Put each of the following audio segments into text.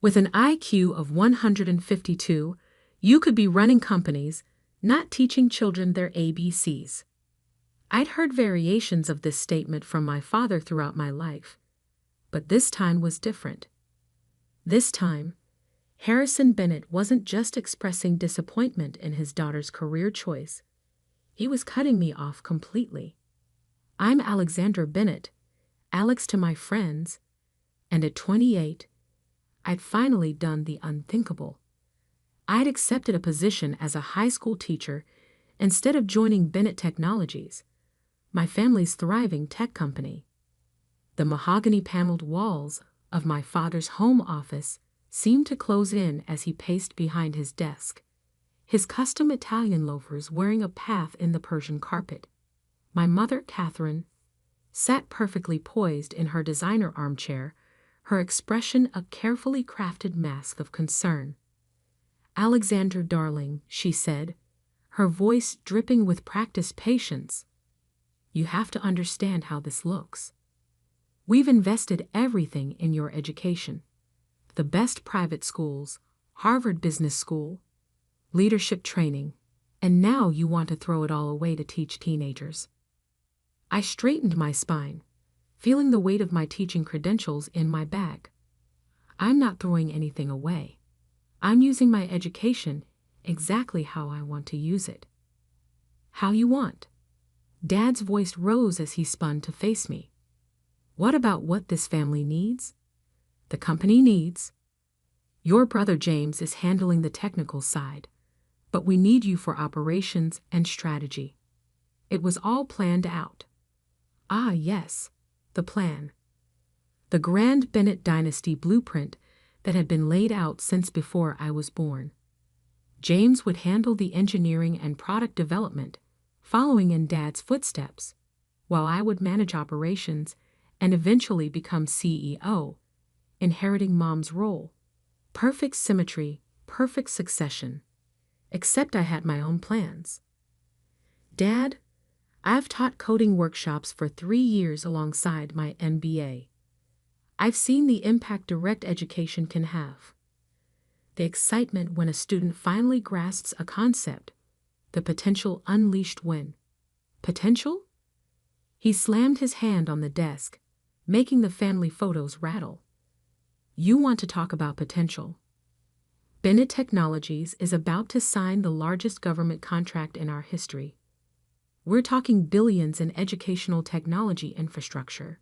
With an IQ of 152, you could be running companies, not teaching children their ABCs. I'd heard variations of this statement from my father throughout my life, but this time was different. This time, Harrison Bennett wasn't just expressing disappointment in his daughter's career choice. He was cutting me off completely. I'm Alexandra Bennett, Alex to my friends, and at 28, I'd finally done the unthinkable. I'd accepted a position as a high school teacher instead of joining Bennett Technologies, my family's thriving tech company. The mahogany-paneled walls of my father's home office seemed to close in as he paced behind his desk, his custom Italian loafers wearing a path in the Persian carpet. My mother, Catherine, sat perfectly poised in her designer armchair, her expression a carefully crafted mask of concern. "Alexandra, darling," she said, her voice dripping with practiced patience, "you have to understand how this looks. We've invested everything in your education. The best private schools, Harvard Business School, leadership training, and now you want to throw it all away to teach teenagers." I straightened my spine, feeling the weight of my teaching credentials in my bag. I'm not throwing anything away. I'm using my education exactly how I want to use it. How you want? Dad's voice rose as he spun to face me. What about what this family needs? The company needs. Your brother James is handling the technical side, but we need you for operations and strategy. It was all planned out. Ah, yes, the plan. The grand Bennett dynasty blueprint that had been laid out since before I was born. James would handle the engineering and product development, following in Dad's footsteps, while I would manage operations and eventually become CEO, inheriting Mom's role. Perfect symmetry, perfect succession. Except I had my own plans. Dad, I've taught coding workshops for 3 years alongside my MBA. I've seen the impact direct education can have. The excitement when a student finally grasps a concept, the potential unleashed when. Potential? He slammed his hand on the desk, making the family photos rattle. You want to talk about potential? Bennett Technologies is about to sign the largest government contract in our history. We're talking billions in educational technology infrastructure.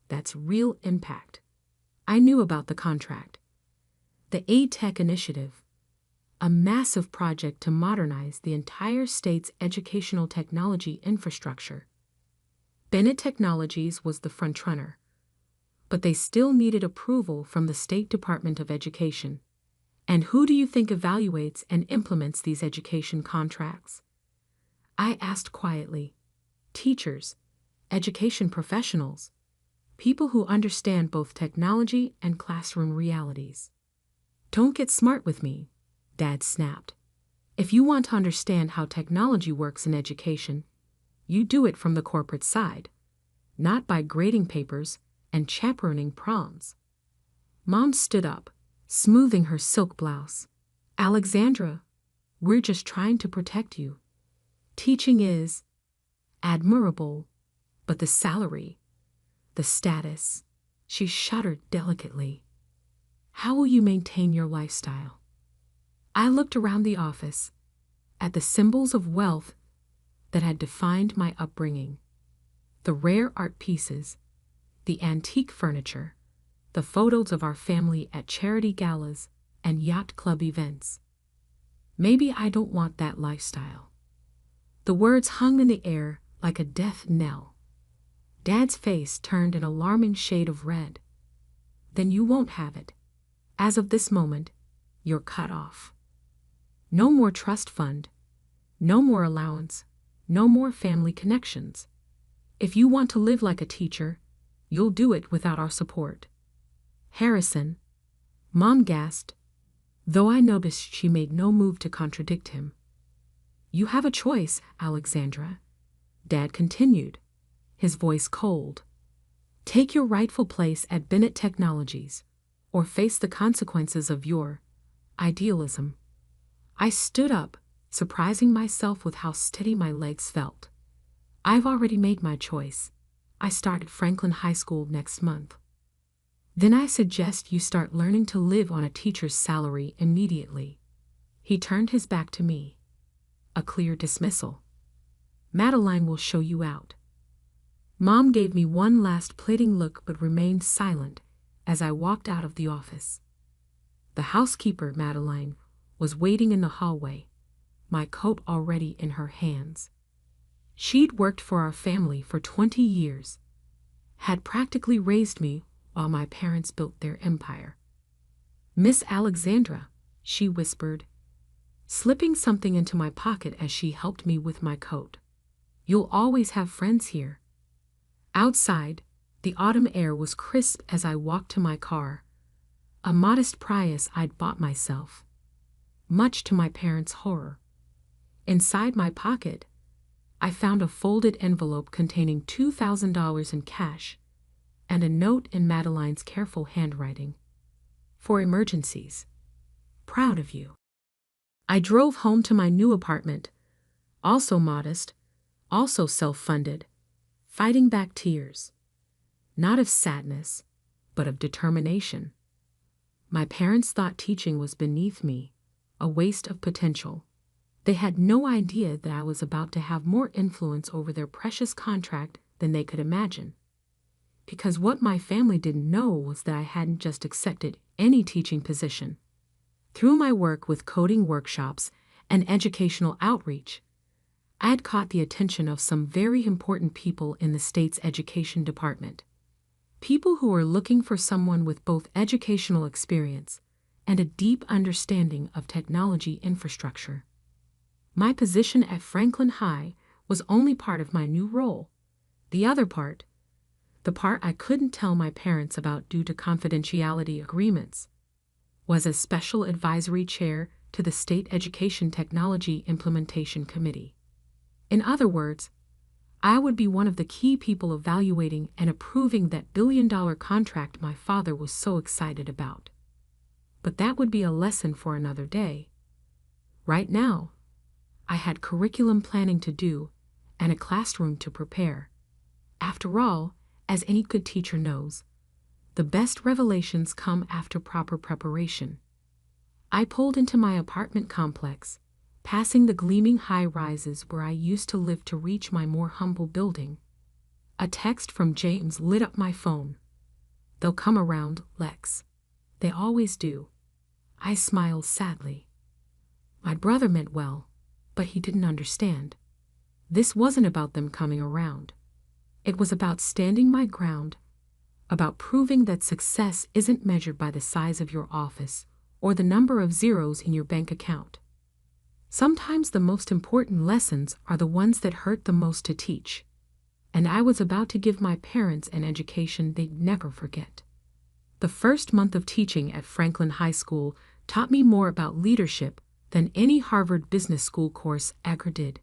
That's real impact. I knew about the contract. The aita initiative, a massive project to modernize the entire state's educational technology infrastructure. Bennett Technologies was the frontrunner, but they still needed approval from the State Department of Education. And who do you think evaluates and implements these education contracts? I asked quietly. Teachers, education professionals, people who understand both technology and classroom realities. Don't get smart with me, Dad snapped. If you want to understand how technology works in education, you do it from the corporate side, not by grading papers and chaperoning proms. Mom stood up, smoothing her silk blouse. Alexandra, we're just trying to protect you. Teaching is admirable, but the salary, the status, she shuddered delicately. How will you maintain your lifestyle? I looked around the office, at the symbols of wealth that had defined my upbringing. The rare art pieces, the antique furniture, the photos of our family at charity galas and yacht club events. Maybe I don't want that lifestyle. The words hung in the air like a death knell. Dad's face turned an alarming shade of red. Then you won't have it. As of this moment, you're cut off. No more trust fund, no more allowance, no more family connections. If you want to live like a teacher, you'll do it without our support. Harrison, Mom gasped, though I noticed she made no move to contradict him. You have a choice, Alexandra, Dad continued, his voice cold. Take your rightful place at Bennett Technologies, or face the consequences of your idealism. I stood up, surprising myself with how steady my legs felt. I've already made my choice. I start at Franklin High School next month. Then I suggest you start learning to live on a teacher's salary immediately. He turned his back to me. A clear dismissal. Madeline will show you out. Mom gave me one last pleading look but remained silent as I walked out of the office. The housekeeper, Madeline, was waiting in the hallway, my coat already in her hands. She'd worked for our family for 20 years, had practically raised me while my parents built their empire. "Miss Alexandra," she whispered, slipping something into my pocket as she helped me with my coat. "You'll always have friends here." Outside, the autumn air was crisp as I walked to my car, a modest Prius I'd bought myself, much to my parents' horror. Inside my pocket, I found a folded envelope containing $2,000 in cash and a note in Madeline's careful handwriting. "For emergencies. Proud of you." I drove home to my new apartment, also modest, also self-funded, fighting back tears. Not of sadness, but of determination. My parents thought teaching was beneath me, a waste of potential. They had no idea that I was about to have more influence over their precious contract than they could imagine. Because what my family didn't know was that I hadn't just accepted any teaching position. Through my work with coding workshops and educational outreach, I had caught the attention of some very important people in the state's education department. People who were looking for someone with both educational experience and a deep understanding of technology infrastructure. My position at Franklin High was only part of my new role. The other part, the part I couldn't tell my parents about due to confidentiality agreements, was as special advisory chair to the State Education Technology Implementation Committee. In other words, I would be one of the key people evaluating and approving that billion-dollar contract my father was so excited about. But that would be a lesson for another day. Right now, I had curriculum planning to do and a classroom to prepare. After all, as any good teacher knows, the best revelations come after proper preparation. I pulled into my apartment complex, passing the gleaming high-rises where I used to live to reach my more humble building. A text from James lit up my phone. "They'll come around, Lex. They always do." I smiled sadly. My brother meant well, but he didn't understand. This wasn't about them coming around. It was about standing my ground, about proving that success isn't measured by the size of your office or the number of zeros in your bank account. Sometimes the most important lessons are the ones that hurt the most to teach, and I was about to give my parents an education they'd never forget. The first month of teaching at Franklin High School taught me more about leadership than any Harvard Business School course ever did.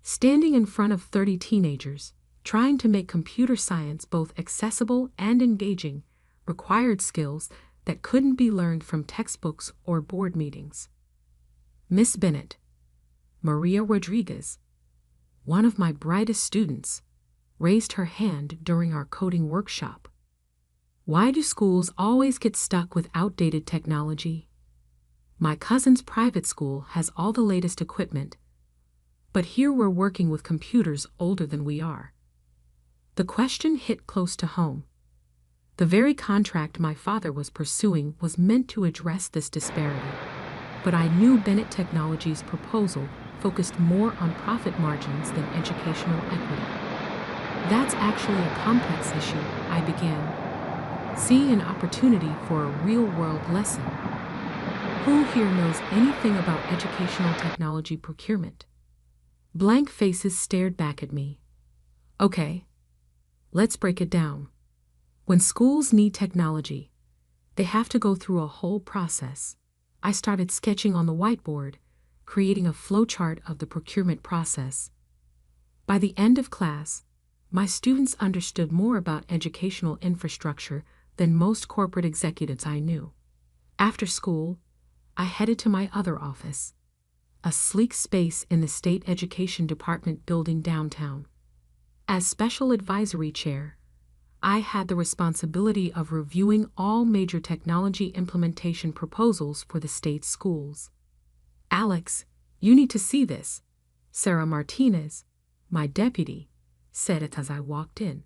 Standing in front of 30 teenagers, trying to make computer science both accessible and engaging, required skills that couldn't be learned from textbooks or board meetings. Miss Bennett, Maria Rodriguez, one of my brightest students, raised her hand during our coding workshop. Why do schools always get stuck with outdated technology? My cousin's private school has all the latest equipment, but here we're working with computers older than we are. The question hit close to home. The very contract my father was pursuing was meant to address this disparity, but I knew Bennett Technology's proposal focused more on profit margins than educational equity. "That's actually a complex issue," I began, seeing an opportunity for a real-world lesson. Who here knows anything about educational technology procurement? Blank faces stared back at me. Okay, let's break it down. When schools need technology, they have to go through a whole process. I started sketching on the whiteboard, creating a flowchart of the procurement process. By the end of class, my students understood more about educational infrastructure than most corporate executives I knew. After school, I headed to my other office, a sleek space in the State Education Department building downtown. As Special Advisory Chair, I had the responsibility of reviewing all major technology implementation proposals for the state's schools. "Alex, you need to see this," Sarah Martinez, my deputy, said it as I walked in.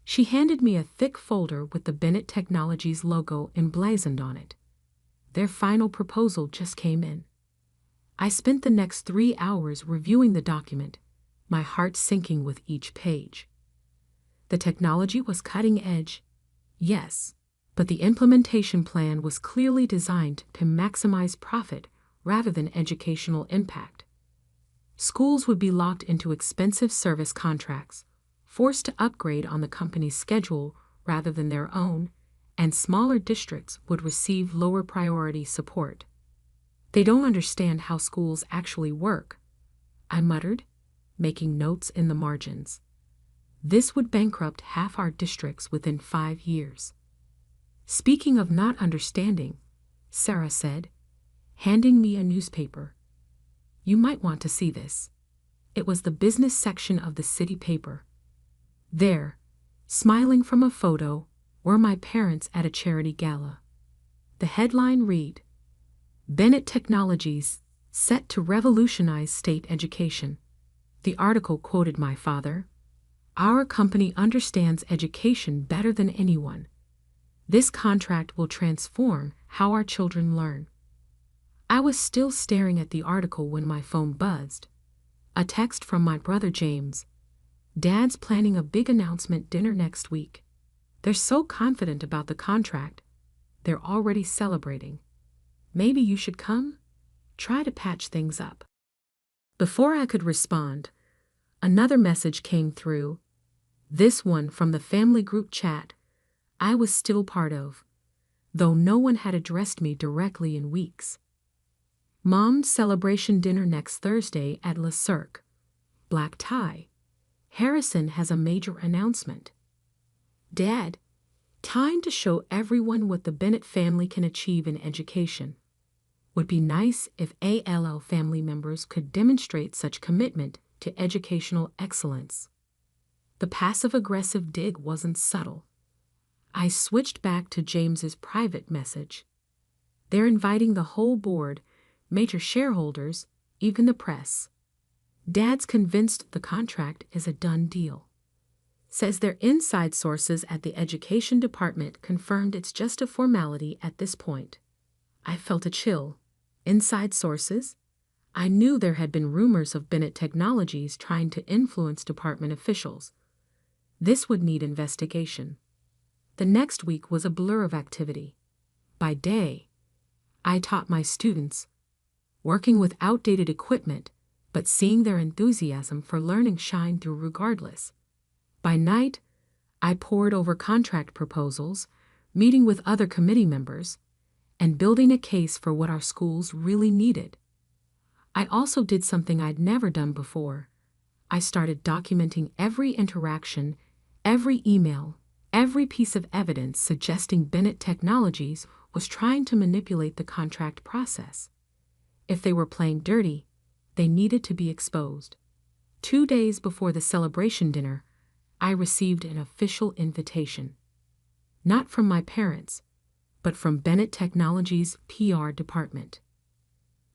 She handed me a thick folder with the Bennett Technologies logo emblazoned on it. Their final proposal just came in. I spent the next 3 hours reviewing the document, my heart sinking with each page. The technology was cutting edge, yes, but the implementation plan was clearly designed to maximize profit rather than educational impact. Schools would be locked into expensive service contracts, forced to upgrade on the company's schedule rather than their own, and smaller districts would receive lower priority support. "They don't understand how schools actually work," I muttered, making notes in the margins. "This would bankrupt half our districts within 5 years." "Speaking of not understanding," Sarah said, handing me a newspaper. "You might want to see this." It was the business section of the city paper. There, smiling from a photo, were my parents at a charity gala. The headline read, "Bennett Technologies set to revolutionize state education." The article quoted my father, "Our company understands education better than anyone. This contract will transform how our children learn." I was still staring at the article when my phone buzzed. A text from my brother James. "Dad's planning a big announcement dinner next week. They're so confident about the contract. They're already celebrating. Maybe you should come? Try to patch things up." Before I could respond, another message came through, this one from the family group chat I was still part of, though no one had addressed me directly in weeks. "Mom's celebration dinner next Thursday at Le Cirque. Black tie. Harrison has a major announcement. Dad, time to show everyone what the Bennett family can achieve in education. Would be nice if ALL family members could demonstrate such commitment to educational excellence." The passive-aggressive dig wasn't subtle. I switched back to James's private message. "They're inviting the whole board, major shareholders, even the press. Dad's convinced the contract is a done deal. Says their inside sources at the education department confirmed it's just a formality at this point." I felt a chill. Inside sources? I knew there had been rumors of Bennett Technologies trying to influence department officials. This would need investigation. The next week was a blur of activity. By day, I taught my students, working with outdated equipment, but seeing their enthusiasm for learning shine through regardless. By night, I pored over contract proposals, meeting with other committee members, and building a case for what our schools really needed. I also did something I'd never done before. I started documenting every interaction, every email, every piece of evidence suggesting Bennett Technologies was trying to manipulate the contract process. If they were playing dirty, they needed to be exposed. 2 days before the celebration dinner, I received an official invitation. Not from my parents, but from Bennett Technologies' PR department.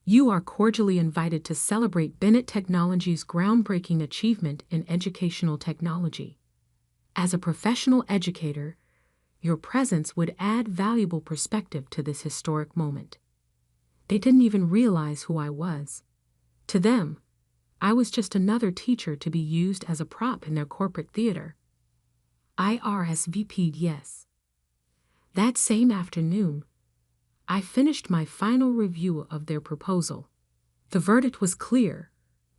"You are cordially invited to celebrate Bennett Technologies' groundbreaking achievement in educational technology. As a professional educator, your presence would add valuable perspective to this historic moment." They didn't even realize who I was. To them, I was just another teacher to be used as a prop in their corporate theater. I RSVP'd yes. That same afternoon, I finished my final review of their proposal. The verdict was clear.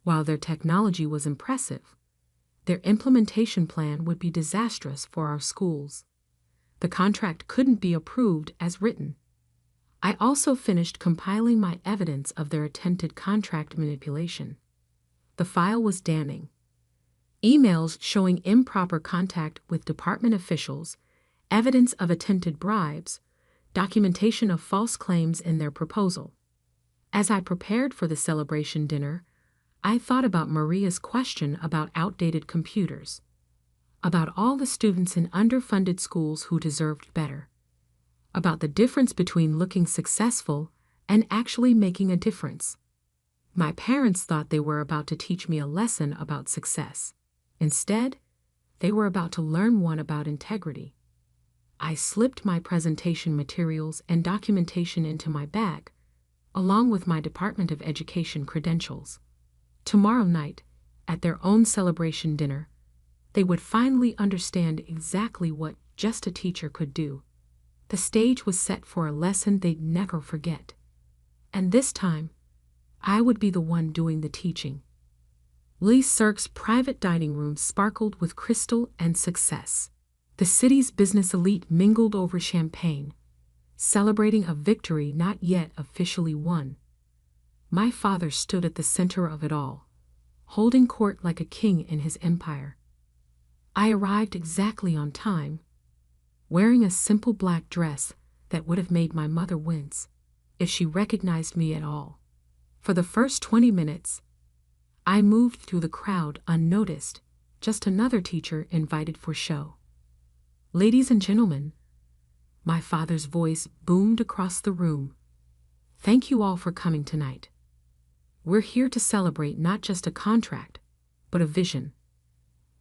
While their technology was impressive, their implementation plan would be disastrous for our schools. The contract couldn't be approved as written. I also finished compiling my evidence of their attempted contract manipulation. The file was damning. Emails showing improper contact with department officials evidence of attempted bribes, documentation of false claims in their proposal. As I prepared for the celebration dinner, I thought about Maria's question about outdated computers, about all the students in underfunded schools who deserved better, about the difference between looking successful and actually making a difference. My parents thought they were about to teach me a lesson about success. Instead, they were about to learn one about integrity. I slipped my presentation materials and documentation into my bag, along with my Department of Education credentials. Tomorrow night, at their own celebration dinner, they would finally understand exactly what just a teacher could do. The stage was set for a lesson they'd never forget. And this time, I would be the one doing the teaching. Lee Sirk's private dining room sparkled with crystal and success. The city's business elite mingled over champagne, celebrating a victory not yet officially won. My father stood at the center of it all, holding court like a king in his empire. I arrived exactly on time, wearing a simple black dress that would have made my mother wince if she recognized me at all. For the first 20 minutes, I moved through the crowd unnoticed, just another teacher invited for show. Ladies and gentlemen, my father's voice boomed across the room. Thank you all for coming tonight. We're here to celebrate not just a contract, but a vision.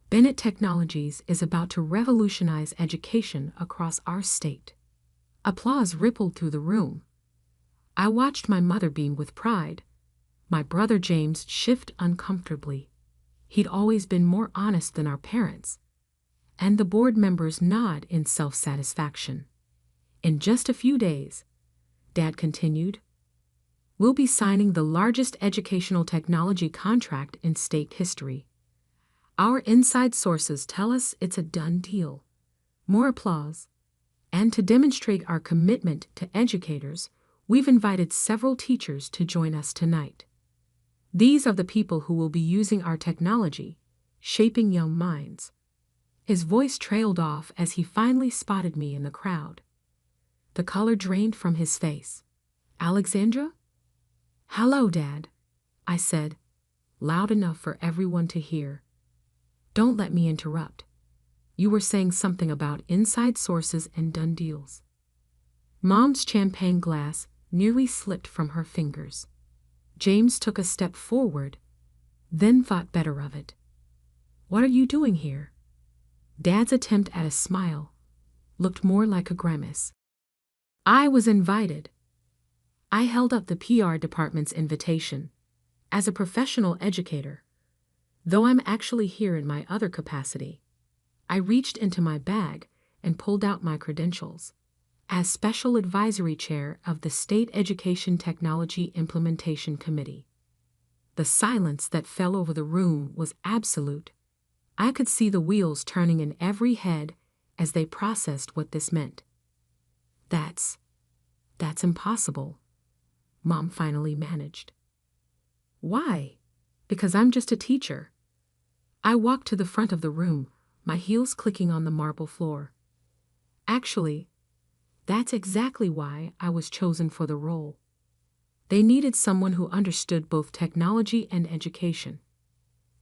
Bennett Technologies is about to revolutionize education across our state. Applause rippled through the room. I watched my mother beam with pride, my brother James shift uncomfortably. He'd always been more honest than our parents. And the board members nod in self-satisfaction. In just a few days, Dad continued, we'll be signing the largest educational technology contract in state history. Our inside sources tell us it's a done deal. More applause. And to demonstrate our commitment to educators, we've invited several teachers to join us tonight. These are the people who will be using our technology, shaping young minds. His voice trailed off as he finally spotted me in the crowd. The color drained from his face. Alexandra? Hello, Dad, I said, loud enough for everyone to hear. Don't let me interrupt. You were saying something about inside sources and done deals. Mom's champagne glass nearly slipped from her fingers. James took a step forward, then thought better of it. What are you doing here? Dad's attempt at a smile looked more like a grimace. I was invited. I held up the PR department's invitation. As a professional educator, though I'm actually here in my other capacity, I reached into my bag and pulled out my credentials. As Special Advisory Chair of the State Education Technology Implementation Committee. The silence that fell over the room was absolute. I could see the wheels turning in every head as they processed what this meant. That's impossible, Mom finally managed. Why? Because I'm just a teacher. I walked to the front of the room, my heels clicking on the marble floor. Actually, that's exactly why I was chosen for the role. They needed someone who understood both technology and education.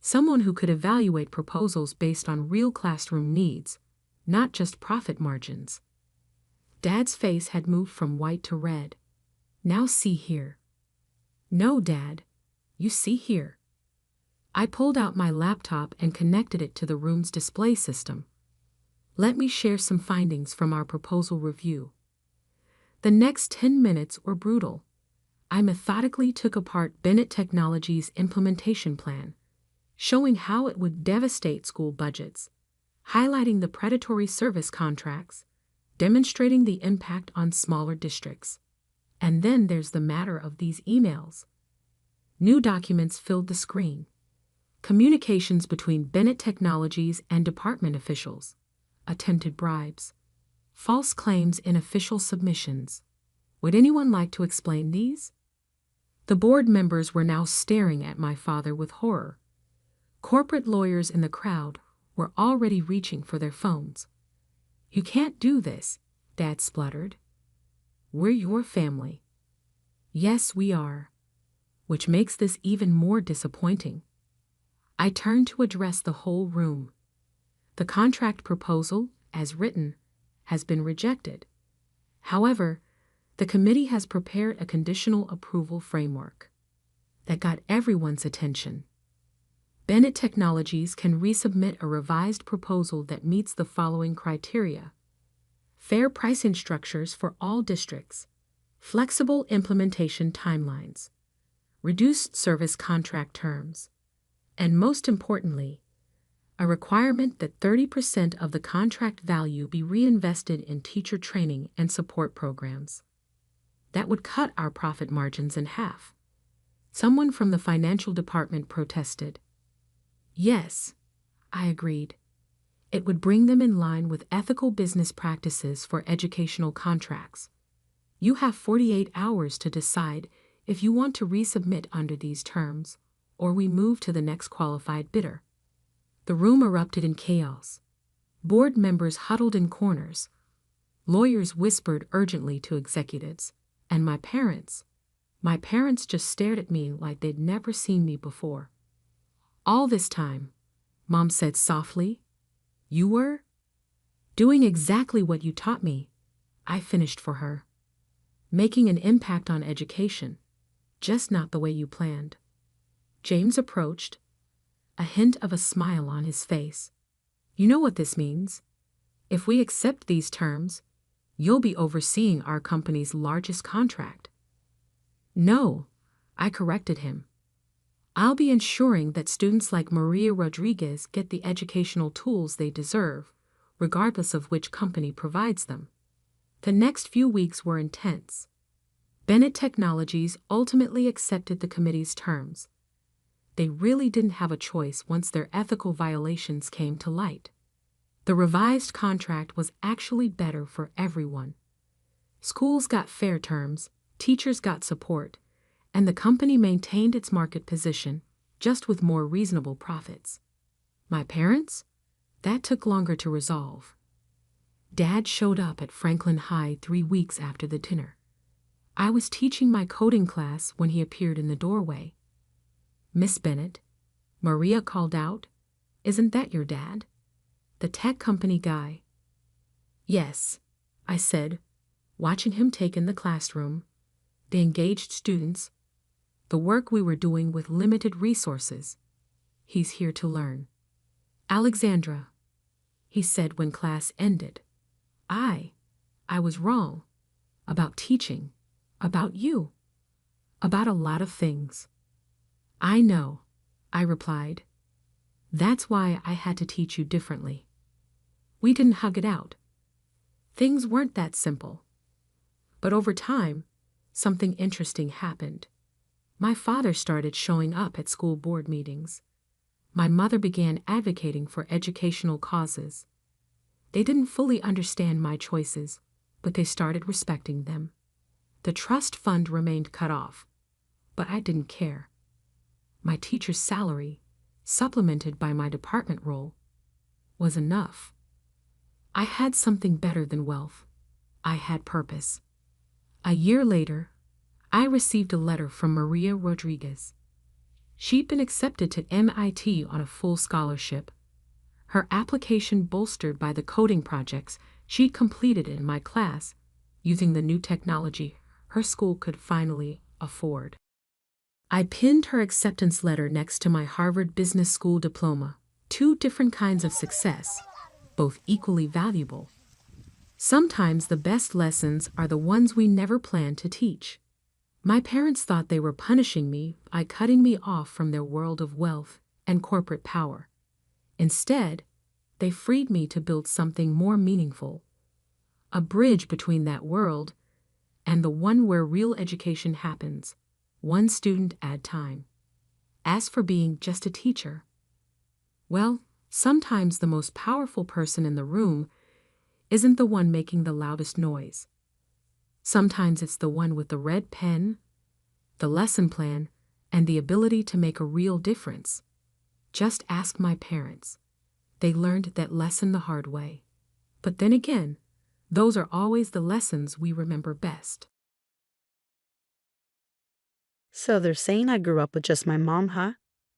Someone who could evaluate proposals based on real classroom needs, not just profit margins. Dad's face had moved from white to red. Now see here. No, Dad. You see here. I pulled out my laptop and connected it to the room's display system. Let me share some findings from our proposal review. The next 10 minutes were brutal. I methodically took apart Bennett Technologies' implementation plan, showing how it would devastate school budgets, highlighting the predatory service contracts, demonstrating the impact on smaller districts. And then there's the matter of these emails. New documents filled the screen. Communications between Bennett Technologies and department officials, attempted bribes, false claims in official submissions. Would anyone like to explain these? The board members were now staring at my father with horror. Corporate lawyers in the crowd were already reaching for their phones. "You can't do this," Dad spluttered. "We're your family." "Yes, we are," which makes this even more disappointing. I turned to address the whole room. The contract proposal, as written, has been rejected. However, the committee has prepared a conditional approval framework that got everyone's attention. Bennett Technologies can resubmit a revised proposal that meets the following criteria: fair pricing structures for all districts, flexible implementation timelines, reduced service contract terms, and most importantly, a requirement that 30% of the contract value be reinvested in teacher training and support programs. That would cut our profit margins in half. Someone from the financial department protested. Yes, I agreed. It would bring them in line with ethical business practices for educational contracts. You have 48 hours to decide if you want to resubmit under these terms, or we move to the next qualified bidder. The room erupted in chaos. Board members huddled in corners. Lawyers whispered urgently to executives. And my parents just stared at me like they'd never seen me before. All this time, Mom said softly, "You were doing exactly what you taught me," I finished for her. "Making an impact on education, just not the way you planned." James approached, a hint of a smile on his face. "You know what this means. If we accept these terms, you'll be overseeing our company's largest contract." "No," I corrected him. "I'll be ensuring that students like Maria Rodriguez get the educational tools they deserve, regardless of which company provides them." The next few weeks were intense. Bennett Technologies ultimately accepted the committee's terms. They really didn't have a choice once their ethical violations came to light. The revised contract was actually better for everyone. Schools got fair terms, teachers got support, and the company maintained its market position, just with more reasonable profits. My parents? That took longer to resolve. Dad showed up at Franklin High 3 weeks after the dinner. I was teaching my coding class when he appeared in the doorway. "Miss Bennett," Maria called out, "isn't that your dad? The tech company guy?" "Yes," I said, watching him take in the classroom, the engaged students, the work we were doing with limited resources. "He's here to learn." "Alexandra," he said when class ended, I was wrong. About teaching. About you. About a lot of things." "I know," I replied. "That's why I had to teach you differently." We didn't hug it out. Things weren't that simple. But over time, something interesting happened. My father started showing up at school board meetings. My mother began advocating for educational causes. They didn't fully understand my choices, but they started respecting them. The trust fund remained cut off, but I didn't care. My teacher's salary, supplemented by my department role, was enough. I had something better than wealth. I had purpose. A year later, I received a letter from Maria Rodriguez. She'd been accepted to MIT on a full scholarship. Her application bolstered by the coding projects she'd completed in my class using the new technology her school could finally afford. I pinned her acceptance letter next to my Harvard Business School diploma, 2 different kinds of success, both equally valuable. Sometimes the best lessons are the ones we never planned to teach. My parents thought they were punishing me by cutting me off from their world of wealth and corporate power. Instead, they freed me to build something more meaningful, a bridge between that world and the one where real education happens, one student at a time. As for being just a teacher, well, sometimes the most powerful person in the room isn't the one making the loudest noise. Sometimes it's the one with the red pen, the lesson plan, and the ability to make a real difference. Just ask my parents. They learned that lesson the hard way. But then again, those are always the lessons we remember best. So they're saying I grew up with just my mom, huh?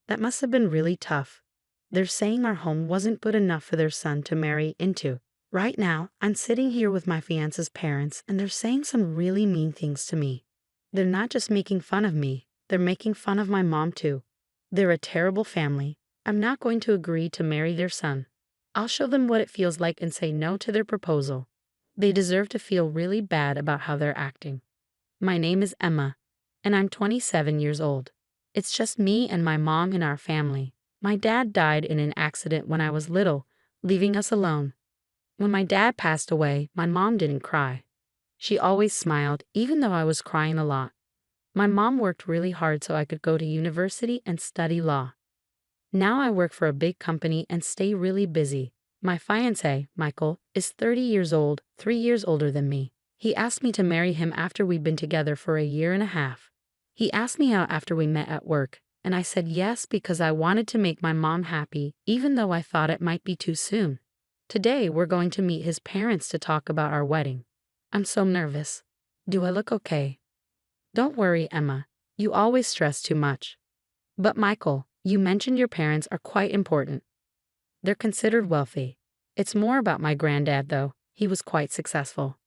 That must have been really tough. They're saying our home wasn't good enough for their son to marry into. Right now, I'm sitting here with my fiance's parents, and they're saying some really mean things to me. They're not just making fun of me, they're making fun of my mom too. They're a terrible family. I'm not going to agree to marry their son. I'll show them what it feels like and say no to their proposal. They deserve to feel really bad about how they're acting. My name is Emma, and I'm 27 years old. It's just me and my mom in our family. My dad died in an accident when I was little, leaving us alone. When my dad passed away, my mom didn't cry. She always smiled, even though I was crying a lot. My mom worked really hard so I could go to university and study law. Now I work for a big company and stay really busy. My fiancé, Michael, is 30 years old, 3 years older than me. He asked me to marry him after we'd been together for a year and a half. He asked me out after we met at work, and I said yes because I wanted to make my mom happy, even though I thought it might be too soon. Today we're going to meet his parents to talk about our wedding. I'm so nervous. Do I look okay? Don't worry, Emma. You always stress too much. But Michael, you mentioned your parents are quite important. They're considered wealthy. It's more about my granddad, though. He was quite successful.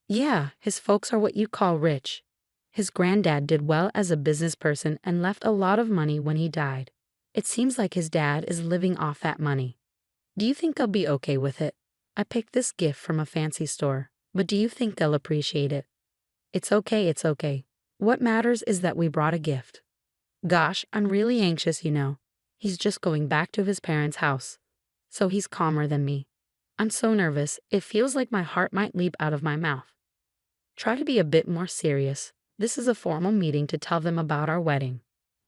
Yeah, his folks are what you call rich. His granddad did well as a business person and left a lot of money when he died. It seems like his dad is living off that money. Do you think I'll be okay with it? I picked this gift from a fancy store, but do you think they'll appreciate it? It's okay, it's okay. What matters is that we brought a gift. Gosh, I'm really anxious, you know. He's just going back to his parents' house. So he's calmer than me. I'm so nervous, it feels like my heart might leap out of my mouth. Try to be a bit more serious. This is a formal meeting to tell them about our wedding.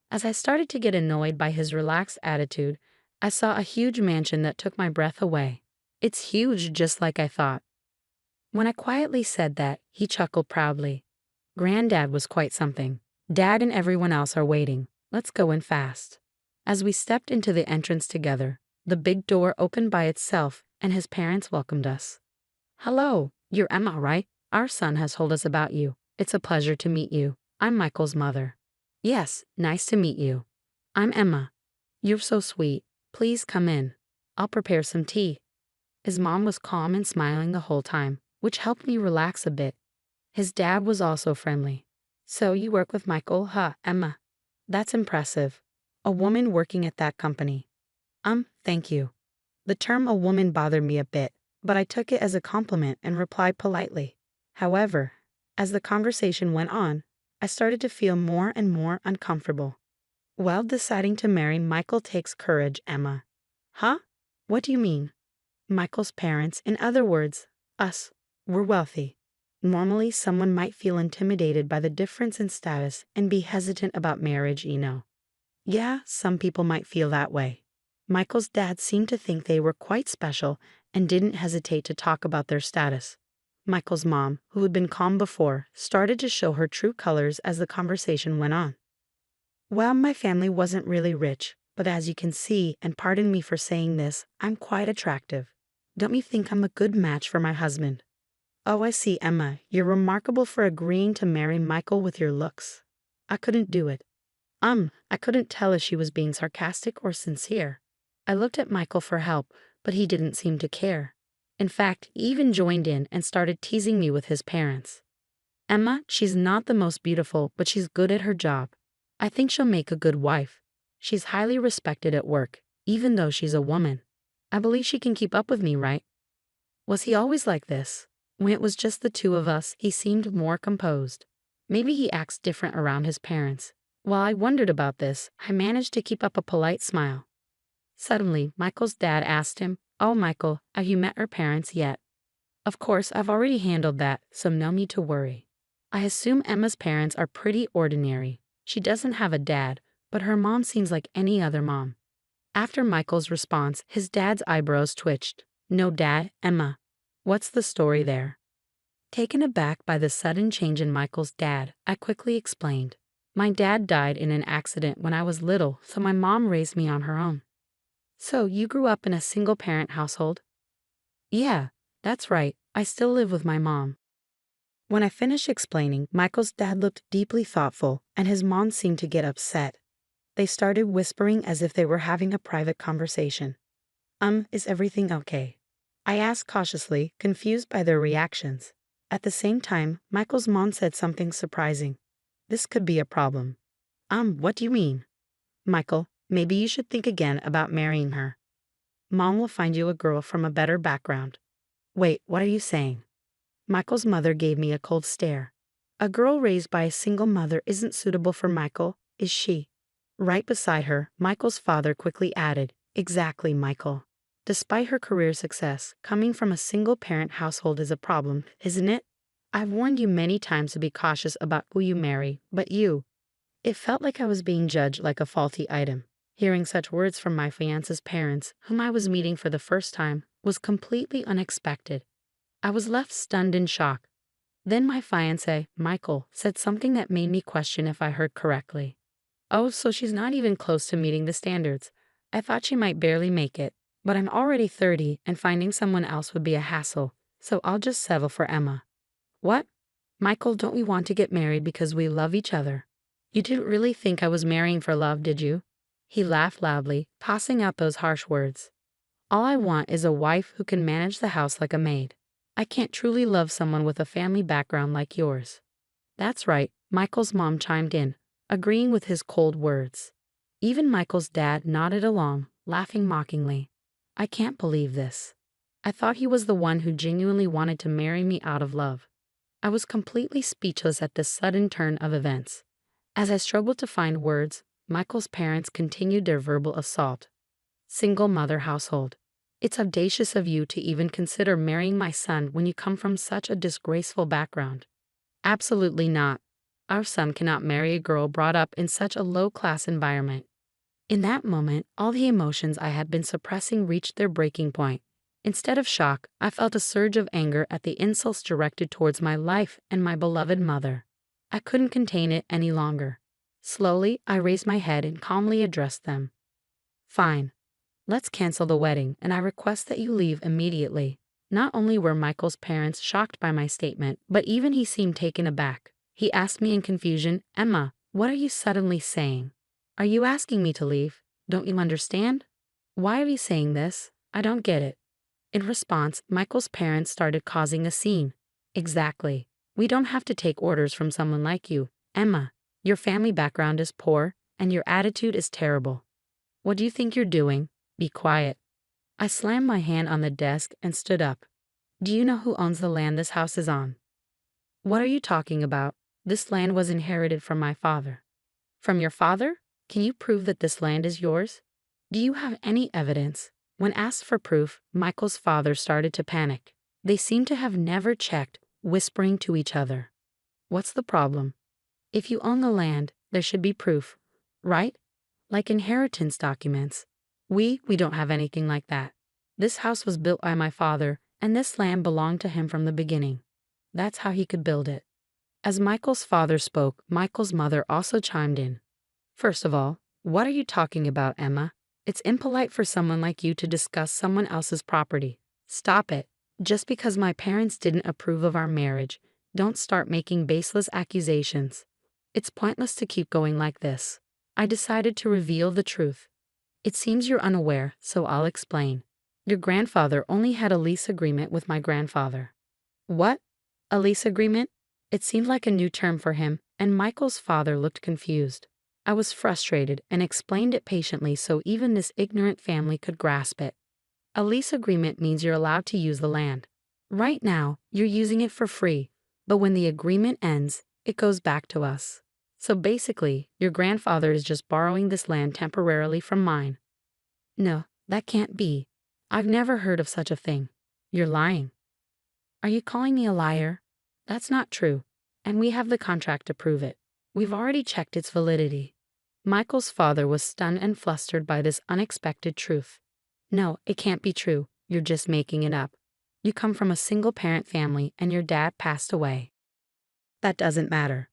As I started to get annoyed by his relaxed attitude, I saw a huge mansion that took my breath away. It's huge, just like I thought. When I quietly said that, he chuckled proudly. Granddad was quite something. Dad and everyone else are waiting. Let's go in fast. As we stepped into the entrance together, the big door opened by itself and his parents welcomed us. Hello, you're Emma, right? Our son has told us about you. It's a pleasure to meet you. I'm Michael's mother. Yes, nice to meet you. I'm Emma. You're so sweet. Please come in. I'll prepare some tea. His mom was calm and smiling the whole time, which helped me relax a bit. His dad was also friendly. So you work with Michael, huh, Emma? That's impressive. A woman working at that company. Thank you. The term a woman bothered me a bit, but I took it as a compliment and replied politely. However, as the conversation went on, I started to feel more and more uncomfortable. While deciding to marry Michael takes courage, Emma. Huh? What do you mean? Michael's parents, in other words, us, were wealthy. Normally, someone might feel intimidated by the difference in status and be hesitant about marriage, you know. Yeah, some people might feel that way. Michael's dad seemed to think they were quite special and didn't hesitate to talk about their status. Michael's mom, who had been calm before, started to show her true colors as the conversation went on. Well, my family wasn't really rich, but as you can see, and pardon me for saying this, I'm quite attractive. Don't you think I'm a good match for my husband? Oh, I see, Emma. You're remarkable for agreeing to marry Michael with your looks. I couldn't do it. I couldn't tell if she was being sarcastic or sincere. I looked at Michael for help, but he didn't seem to care. In fact, he even joined in and started teasing me with his parents. Emma, she's not the most beautiful, but she's good at her job. I think she'll make a good wife. She's highly respected at work, even though she's a woman. I believe she can keep up with me, right? Was he always like this? When it was just the two of us, he seemed more composed. Maybe he acts different around his parents. While I wondered about this, I managed to keep up a polite smile. Suddenly, Michael's dad asked him, "Oh, Michael, have you met her parents yet?" Of course, I've already handled that, so no need to worry. I assume Emma's parents are pretty ordinary. She doesn't have a dad, but her mom seems like any other mom. After Michael's response, his dad's eyebrows twitched. No dad, Emma. What's the story there? Taken aback by the sudden change in Michael's dad, I quickly explained. My dad died in an accident when I was little, so my mom raised me on her own. So you grew up in a single-parent household? Yeah, That's right, I still live with my mom. When I finished explaining, Michael's dad looked deeply thoughtful, and his mom seemed to get upset. They started whispering as if they were having a private conversation. Is everything okay?" I asked cautiously, confused by their reactions. At the same time, Michael's mom said something surprising. "This could be a problem." What do you mean?" "Michael, maybe you should think again about marrying her. Mom will find you a girl from a better background." "Wait, what are you saying?" Michael's mother gave me a cold stare. "A girl raised by a single mother isn't suitable for Michael, is she?" Right beside her, Michael's father quickly added, "Exactly, Michael. Despite her career success, coming from a single-parent household is a problem, isn't it? I've warned you many times to be cautious about who you marry, but you—" It felt like I was being judged like a faulty item. Hearing such words from my fiance's parents, whom I was meeting for the first time, was completely unexpected. I was left stunned in shock. Then my fiancé, Michael, said something that made me question if I heard correctly. "Oh, so she's not even close to meeting the standards. I thought she might barely make it. But I'm already 30 and finding someone else would be a hassle, so I'll just settle for Emma." "What? Michael, don't we want to get married because we love each other? You didn't really think I was marrying for love, did you?" He laughed loudly, tossing out those harsh words. "All I want is a wife who can manage the house like a maid. I can't truly love someone with a family background like yours." "That's right," Michael's mom chimed in, agreeing with his cold words. Even Michael's dad nodded along, laughing mockingly. I can't believe this. I thought he was the one who genuinely wanted to marry me out of love. I was completely speechless at this sudden turn of events. As I struggled to find words, Michael's parents continued their verbal assault. "Single mother household. It's audacious of you to even consider marrying my son when you come from such a disgraceful background." "Absolutely not. Our son cannot marry a girl brought up in such a low-class environment." In that moment, all the emotions I had been suppressing reached their breaking point. Instead of shock, I felt a surge of anger at the insults directed towards my life and my beloved mother. I couldn't contain it any longer. Slowly, I raised my head and calmly addressed them. "Fine. Let's cancel the wedding, and I request that you leave immediately." Not only were Michael's parents shocked by my statement, but even he seemed taken aback. He asked me in confusion, "Emma, what are you suddenly saying? Are you asking me to leave? Don't you understand? Why are you saying this? I don't get it." In response, Michael's parents started causing a scene. "Exactly. We don't have to take orders from someone like you. Emma, your family background is poor, and your attitude is terrible. What do you think you're doing? Be quiet." I slammed my hand on the desk and stood up. "Do you know who owns the land this house is on?" "What are you talking about? This land was inherited from my father." "From your father? Can you prove that this land is yours? Do you have any evidence?" When asked for proof, Michael's father started to panic. They seemed to have never checked, whispering to each other. "What's the problem? If you own the land, there should be proof, right? Like inheritance documents. We don't have anything like that. This house was built by my father, and this land belonged to him from the beginning. That's how he could build it." As Michael's father spoke, Michael's mother also chimed in. "First of all, what are you talking about, Emma? It's impolite for someone like you to discuss someone else's property. Stop it. Just because my parents didn't approve of our marriage, don't start making baseless accusations. It's pointless to keep going like this." I decided to reveal the truth. "It seems you're unaware, so I'll explain. Your grandfather only had a lease agreement with my grandfather." "What? A lease agreement?" It seemed like a new term for him, and Michael's father looked confused. I was frustrated and explained it patiently so even this ignorant family could grasp it. "A lease agreement means you're allowed to use the land. Right now, you're using it for free, but when the agreement ends, it goes back to us. So basically, your grandfather is just borrowing this land temporarily from mine." "No, that can't be. I've never heard of such a thing." "You're lying." "Are you calling me a liar? That's not true, and we have the contract to prove it. We've already checked its validity." Michael's father was stunned and flustered by this unexpected truth. "No, it can't be true. You're just making it up. You come from a single-parent family and your dad passed away." "That doesn't matter.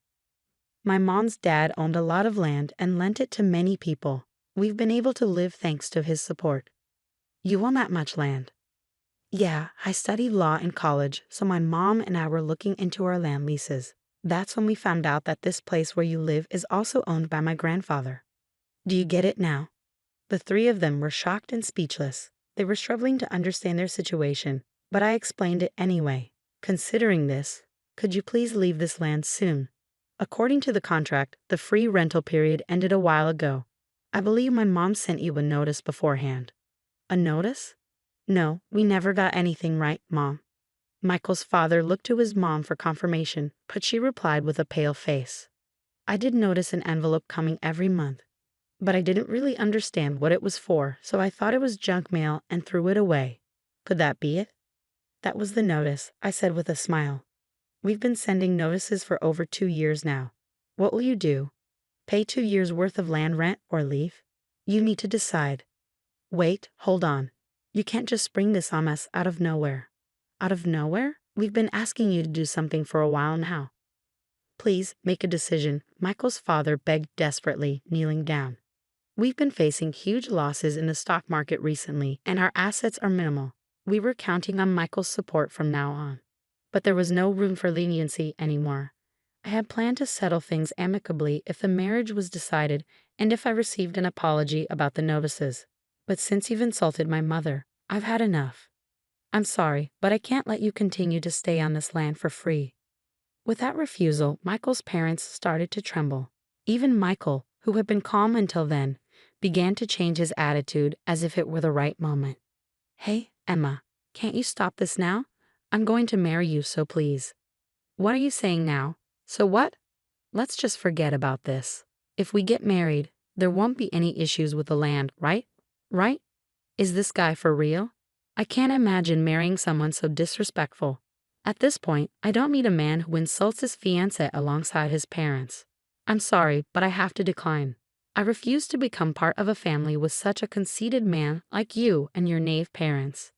My mom's dad owned a lot of land and lent it to many people. We've been able to live thanks to his support." "You own that much land?" Yeah, I studied law in college, so my mom and I were looking into our land leases. That's when we found out that this place where you live is also owned by my grandfather. Do you get it now? The three of them were shocked and speechless. They were struggling to understand their situation, but I explained it anyway. Considering this, could you please leave this land soon? According to the contract, the free rental period ended a while ago. I believe my mom sent you a notice beforehand. A notice? No, we never got anything right, Mom. Michael's father looked to his mom for confirmation, but she replied with a pale face. I did notice an envelope coming every month, but I didn't really understand what it was for, so I thought it was junk mail and threw it away. Could that be it? That was the notice, I said with a smile. We've been sending notices for over 2 years now. What will you do? Pay 2 years' worth of land rent or leave? You need to decide. Wait, hold on. You can't just spring this on us out of nowhere. Out of nowhere? We've been asking you to do something for a while now. Please make a decision, Michael's father begged desperately, kneeling down. We've been facing huge losses in the stock market recently, and our assets are minimal. We were counting on Michael's support from now on. But there was no room for leniency anymore. I had planned to settle things amicably if the marriage was decided and if I received an apology about the notices. But since you've insulted my mother, I've had enough. I'm sorry, but I can't let you continue to stay on this land for free. With that refusal, Michael's parents started to tremble. Even Michael, who had been calm until then, began to change his attitude as if it were the right moment. Hey, Emma, can't you stop this now? I'm going to marry you, so please. What are you saying now? So what? Let's just forget about this. If we get married, there won't be any issues with the land, right? Right? Is this guy for real? I can't imagine marrying someone so disrespectful. At this point, I don't meet a man who insults his fiancée alongside his parents. I'm sorry, but I have to decline. I refuse to become part of a family with such a conceited man like you and your knave parents.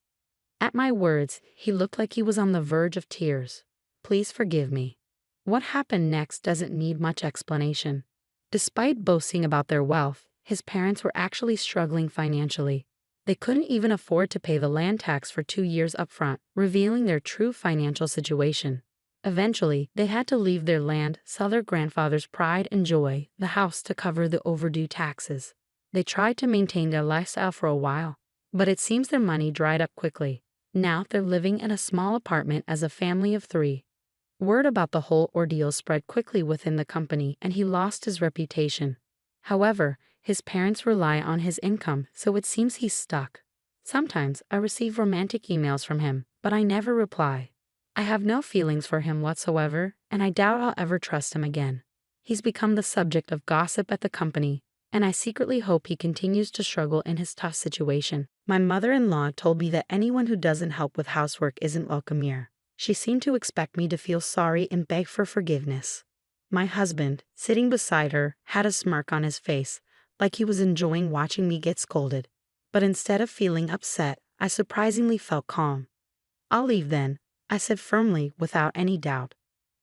At my words, he looked like he was on the verge of tears. Please forgive me. What happened next doesn't need much explanation. Despite boasting about their wealth, his parents were actually struggling financially. They couldn't even afford to pay the land tax for 2 years upfront, revealing their true financial situation. Eventually, they had to leave their land, sell their grandfather's pride and joy, the house, to cover the overdue taxes. They tried to maintain their lifestyle for a while, but it seems their money dried up quickly. Now they're living in a small apartment as a family of 3. Word about the whole ordeal spread quickly within the company, and he lost his reputation. However, his parents rely on his income, so it seems he's stuck. Sometimes I receive romantic emails from him, but I never reply. I have no feelings for him whatsoever, and I doubt I'll ever trust him again. He's become the subject of gossip at the company, and I secretly hope he continues to struggle in his tough situation. My mother-in-law told me that anyone who doesn't help with housework isn't welcome here. She seemed to expect me to feel sorry and beg for forgiveness. My husband, sitting beside her, had a smirk on his face, like he was enjoying watching me get scolded. But instead of feeling upset, I surprisingly felt calm. I'll leave then, I said firmly, without any doubt.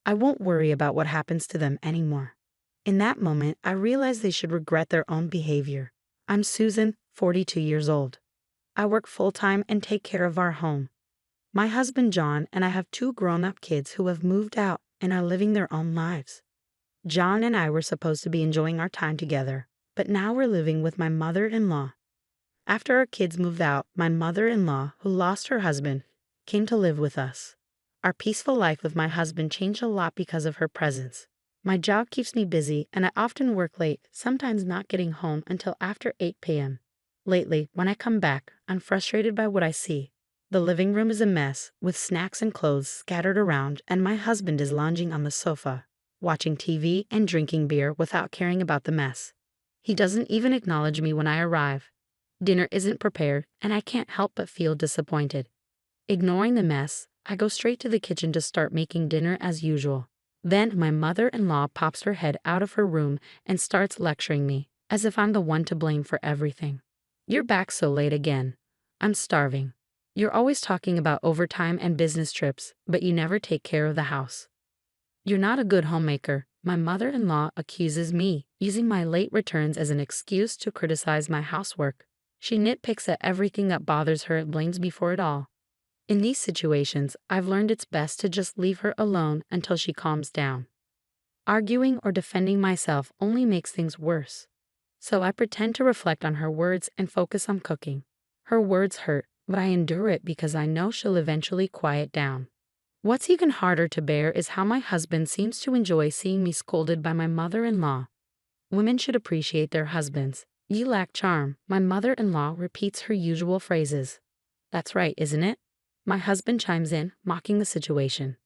I won't worry about what happens to them anymore. In that moment, I realized they should regret their own behavior. I'm Susan, 42 years old. I work full-time and take care of our home. My husband John and I have 2 grown-up kids who have moved out and are living their own lives. John and I were supposed to be enjoying our time together, but now we're living with my mother-in-law. After our kids moved out, my mother-in-law, who lost her husband, came to live with us. Our peaceful life with my husband changed a lot because of her presence. My job keeps me busy, and I often work late, sometimes not getting home until after 8 p.m. Lately, when I come back, I'm frustrated by what I see. The living room is a mess, with snacks and clothes scattered around, and my husband is lounging on the sofa, watching TV and drinking beer without caring about the mess. He doesn't even acknowledge me when I arrive. Dinner isn't prepared, and I can't help but feel disappointed. Ignoring the mess, I go straight to the kitchen to start making dinner as usual. Then my mother-in-law pops her head out of her room and starts lecturing me, as if I'm the one to blame for everything. You're back so late again. I'm starving. You're always talking about overtime and business trips, but you never take care of the house. You're not a good homemaker. My mother-in-law accuses me, using my late returns as an excuse to criticize my housework. She nitpicks at everything that bothers her and blames me for it all. In these situations, I've learned it's best to just leave her alone until she calms down. Arguing or defending myself only makes things worse. So I pretend to reflect on her words and focus on cooking. Her words hurt, but I endure it because I know she'll eventually quiet down. What's even harder to bear is how my husband seems to enjoy seeing me scolded by my mother-in-law. Women should appreciate their husbands. "You lack charm," my mother-in-law repeats her usual phrases. That's right, isn't it? My husband chimes in, mocking the situation.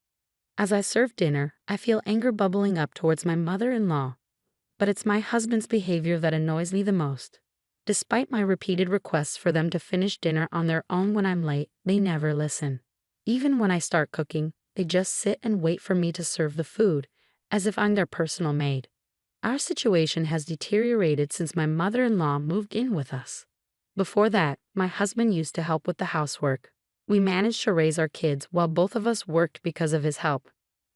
As I serve dinner, I feel anger bubbling up towards my mother-in-law. But it's my husband's behavior that annoys me the most. Despite my repeated requests for them to finish dinner on their own when I'm late, they never listen. Even when I start cooking, they just sit and wait for me to serve the food, as if I'm their personal maid. Our situation has deteriorated since my mother-in-law moved in with us. Before that, my husband used to help with the housework. We managed to raise our kids while both of us worked because of his help.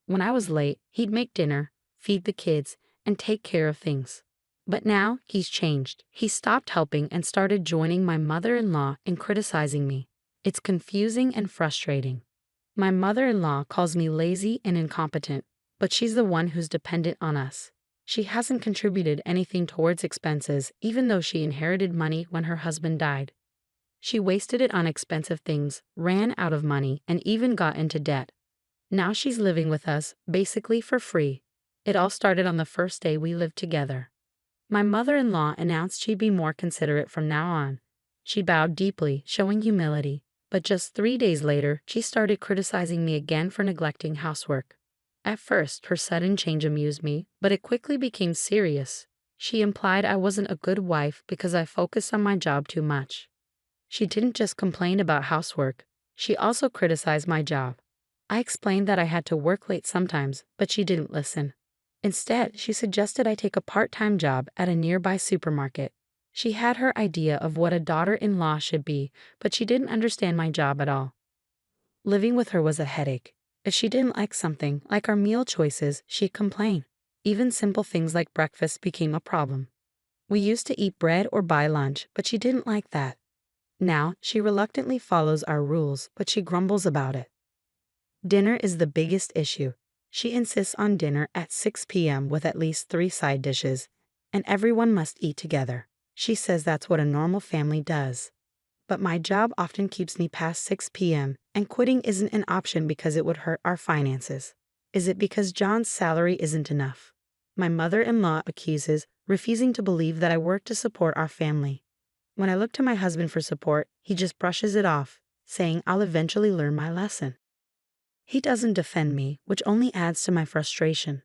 When I was late, he'd make dinner, feed the kids, and take care of things. But now, he's changed. He stopped helping and started joining my mother-in-law in criticizing me. It's confusing and frustrating. My mother-in-law calls me lazy and incompetent, but she's the one who's dependent on us. She hasn't contributed anything towards expenses, even though she inherited money when her husband died. She wasted it on expensive things, ran out of money, and even got into debt. Now she's living with us, basically for free. It all started on the first day we lived together. My mother-in-law announced she'd be more considerate from now on. She bowed deeply, showing humility, but just 3 days later, she started criticizing me again for neglecting housework. At first, her sudden change amused me, but it quickly became serious. She implied I wasn't a good wife because I focused on my job too much. She didn't just complain about housework, she also criticized my job. I explained that I had to work late sometimes, but she didn't listen. Instead, she suggested I take a part-time job at a nearby supermarket. She had her idea of what a daughter-in-law should be, but she didn't understand my job at all. Living with her was a headache. If she didn't like something, like our meal choices, she'd complain. Even simple things like breakfast became a problem. We used to eat bread or buy lunch, but she didn't like that. Now, she reluctantly follows our rules, but she grumbles about it. Dinner is the biggest issue. She insists on dinner at 6 p.m. with at least 3 side dishes, and everyone must eat together. She says that's what a normal family does. But my job often keeps me past 6 p.m., and quitting isn't an option because it would hurt our finances. Is it because John's salary isn't enough? My mother-in-law accuses, refusing to believe that I work to support our family. When I look to my husband for support, he just brushes it off, saying I'll eventually learn my lesson. He doesn't defend me, which only adds to my frustration.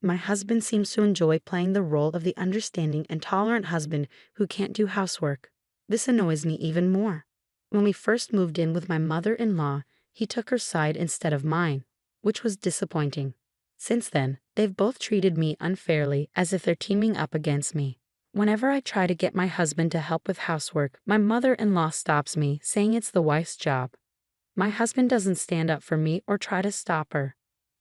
My husband seems to enjoy playing the role of the understanding and tolerant husband who can't do housework. This annoys me even more. When we first moved in with my mother-in-law, he took her side instead of mine, which was disappointing. Since then, they've both treated me unfairly, as if they're teaming up against me. Whenever I try to get my husband to help with housework, my mother-in-law stops me, saying it's the wife's job. My husband doesn't stand up for me or try to stop her,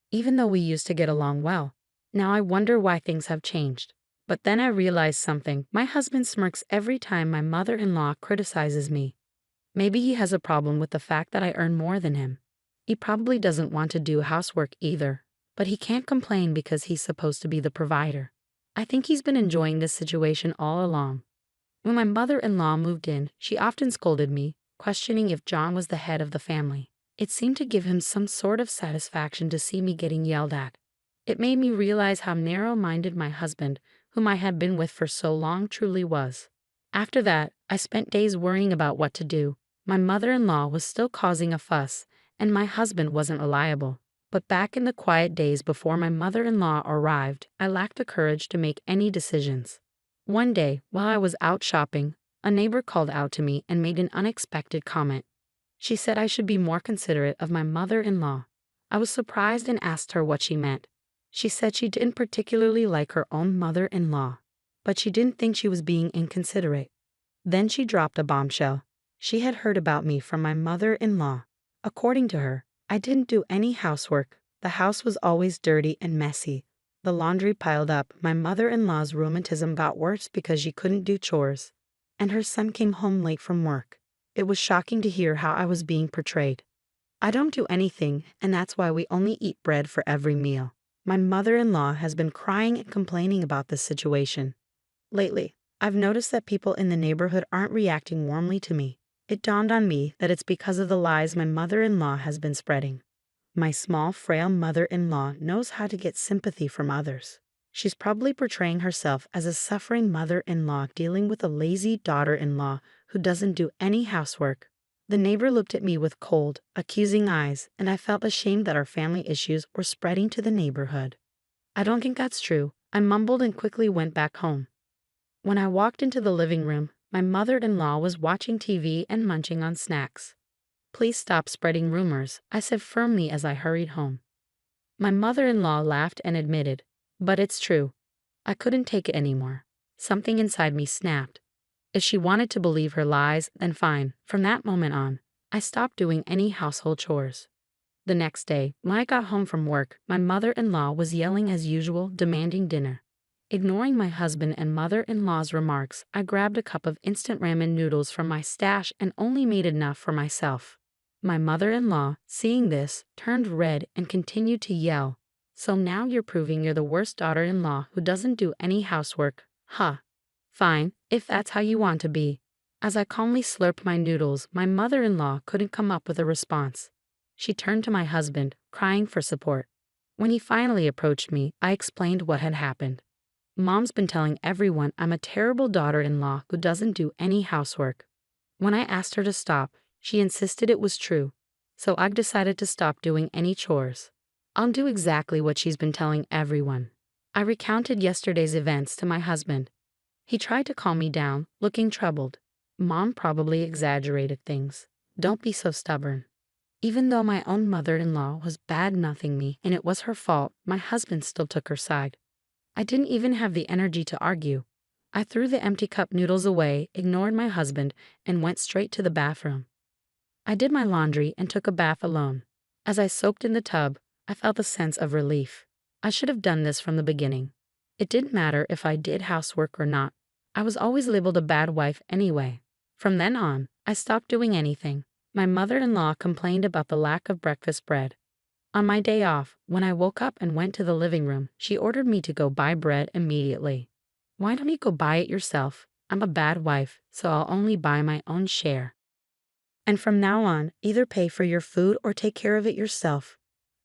even though we used to get along well. Now I wonder why things have changed. But then I realize something. My husband smirks every time my mother-in-law criticizes me. Maybe he has a problem with the fact that I earn more than him. He probably doesn't want to do housework either, but he can't complain because he's supposed to be the provider. I think he's been enjoying this situation all along. When my mother-in-law moved in, she often scolded me, questioning if John was the head of the family. It seemed to give him some sort of satisfaction to see me getting yelled at. It made me realize how narrow-minded my husband, whom I had been with for so long, truly was. After that, I spent days worrying about what to do. My mother-in-law was still causing a fuss, and my husband wasn't reliable. But back in the quiet days before my mother-in-law arrived, I lacked the courage to make any decisions. One day, while I was out shopping, a neighbor called out to me and made an unexpected comment. She said I should be more considerate of my mother-in-law. I was surprised and asked her what she meant. She said she didn't particularly like her own mother-in-law, but she didn't think she was being inconsiderate. Then she dropped a bombshell. She had heard about me from my mother-in-law. According to her, I didn't do any housework. The house was always dirty and messy. The laundry piled up. My mother-in-law's rheumatism got worse because she couldn't do chores. And her son came home late from work. It was shocking to hear how I was being portrayed. I don't do anything, and that's why we only eat bread for every meal. My mother-in-law has been crying and complaining about this situation. Lately, I've noticed that people in the neighborhood aren't reacting warmly to me. It dawned on me that it's because of the lies my mother-in-law has been spreading. My small, frail mother-in-law knows how to get sympathy from others. She's probably portraying herself as a suffering mother-in-law dealing with a lazy daughter-in-law who doesn't do any housework. The neighbor looked at me with cold, accusing eyes, and I felt ashamed that our family issues were spreading to the neighborhood. I don't think that's true, I mumbled and quickly went back home. When I walked into the living room, my mother-in-law was watching TV and munching on snacks. Please stop spreading rumors, I said firmly as I hurried home. My mother-in-law laughed and admitted, but it's true. I couldn't take it anymore. Something inside me snapped. If she wanted to believe her lies, then fine. From that moment on, I stopped doing any household chores. The next day, when I got home from work, my mother-in-law was yelling as usual, demanding dinner. Ignoring my husband and mother-in-law's remarks, I grabbed a cup of instant ramen noodles from my stash and only made enough for myself. My mother-in-law, seeing this, turned red and continued to yell. So now you're proving you're the worst daughter-in-law who doesn't do any housework, huh? Fine, if that's how you want to be. As I calmly slurped my noodles, my mother-in-law couldn't come up with a response. She turned to my husband, crying for support. When he finally approached me, I explained what had happened. Mom's been telling everyone I'm a terrible daughter-in-law who doesn't do any housework. When I asked her to stop, she insisted it was true, so I decided to stop doing any chores. I'll do exactly what she's been telling everyone. I recounted yesterday's events to my husband. He tried to calm me down, looking troubled. Mom probably exaggerated things. Don't be so stubborn. Even though my own mother-in-law was bad-mouthing me and it was her fault, my husband still took her side. I didn't even have the energy to argue. I threw the empty cup noodles away, ignored my husband, and went straight to the bathroom. I did my laundry and took a bath alone. As I soaked in the tub, I felt a sense of relief. I should have done this from the beginning. It didn't matter if I did housework or not. I was always labeled a bad wife anyway. From then on, I stopped doing anything. My mother-in-law complained about the lack of breakfast bread. On my day off, when I woke up and went to the living room, she ordered me to go buy bread immediately. Why don't you go buy it yourself? I'm a bad wife, so I'll only buy my own share. And from now on, either pay for your food or take care of it yourself,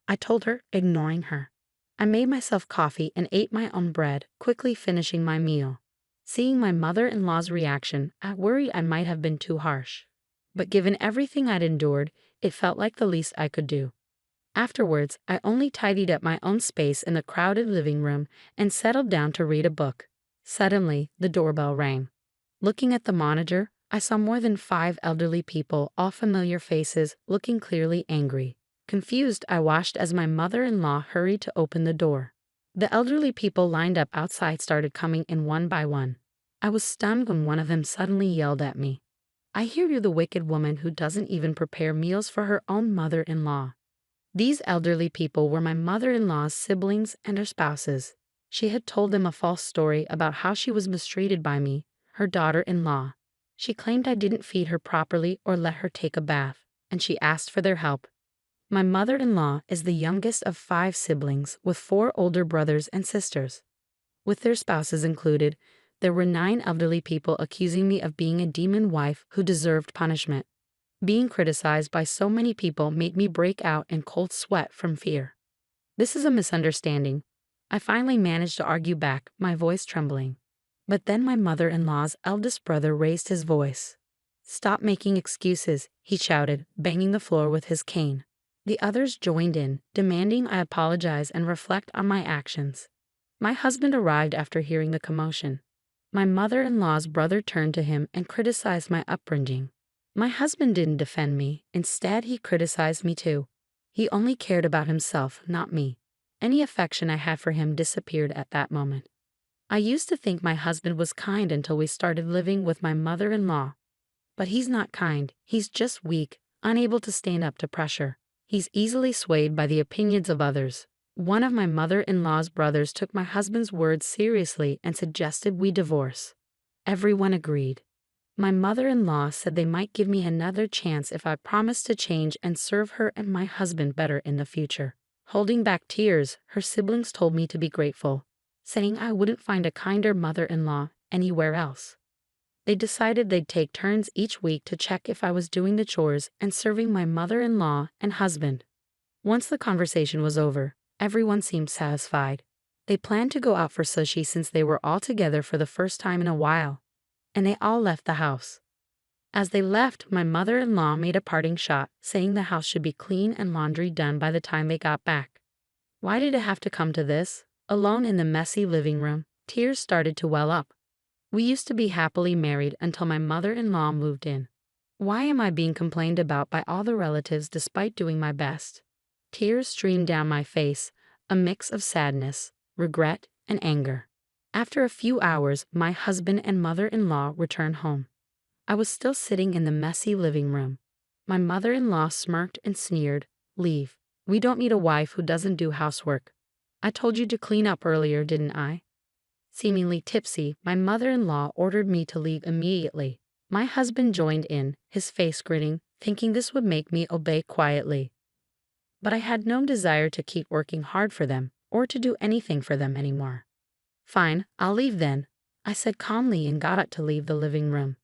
I told her, ignoring her. I made myself coffee and ate my own bread, quickly finishing my meal. Seeing my mother-in-law's reaction, I worried I might have been too harsh. But given everything I'd endured, it felt like the least I could do. Afterwards, I only tidied up my own space in the crowded living room and settled down to read a book. Suddenly, the doorbell rang. Looking at the monitor, I saw more than 5 elderly people, all familiar faces, looking clearly angry. Confused, I watched as my mother-in-law hurried to open the door. The elderly people lined up outside started coming in one by one. I was stunned when one of them suddenly yelled at me. I hear you're the wicked woman who doesn't even prepare meals for her own mother-in-law. These elderly people were my mother-in-law's siblings and her spouses. She had told them a false story about how she was mistreated by me, her daughter-in-law. She claimed I didn't feed her properly or let her take a bath, and she asked for their help. My mother-in-law is the youngest of 5 siblings with 4 older brothers and sisters. With their spouses included, there were 9 elderly people accusing me of being a demon wife who deserved punishment. Being criticized by so many people made me break out in cold sweat from fear. This is a misunderstanding. I finally managed to argue back, my voice trembling. But then my mother-in-law's eldest brother raised his voice. "Stop making excuses," he shouted, banging the floor with his cane. The others joined in, demanding I apologize and reflect on my actions. My husband arrived after hearing the commotion. My mother-in-law's brother turned to him and criticized my upbringing. My husband didn't defend me. Instead, he criticized me too. He only cared about himself, not me. Any affection I had for him disappeared at that moment. I used to think my husband was kind until we started living with my mother-in-law. But he's not kind. He's just weak, unable to stand up to pressure. He's easily swayed by the opinions of others. One of my mother-in-law's brothers took my husband's words seriously and suggested we divorce. Everyone agreed. My mother-in-law said they might give me another chance if I promised to change and serve her and my husband better in the future. Holding back tears, her siblings told me to be grateful, saying I wouldn't find a kinder mother-in-law anywhere else. They decided they'd take turns each week to check if I was doing the chores and serving my mother-in-law and husband. Once the conversation was over, everyone seemed satisfied. They planned to go out for sushi since they were all together for the first time in a while, and they all left the house. As they left, my mother-in-law made a parting shot, saying the house should be clean and laundry done by the time they got back. Why did it have to come to this? Alone in the messy living room, tears started to well up. We used to be happily married until my mother-in-law moved in. Why am I being complained about by all the relatives despite doing my best? Tears streamed down my face, a mix of sadness, regret, and anger. After a few hours, my husband and mother-in-law returned home. I was still sitting in the messy living room. My mother-in-law smirked and sneered, "Leave. We don't need a wife who doesn't do housework. I told you to clean up earlier, didn't I?" Seemingly tipsy, my mother-in-law ordered me to leave immediately. My husband joined in, his face grinning, thinking this would make me obey quietly. But I had no desire to keep working hard for them, or to do anything for them anymore. "Fine, I'll leave then," I said calmly and got up to leave the living room.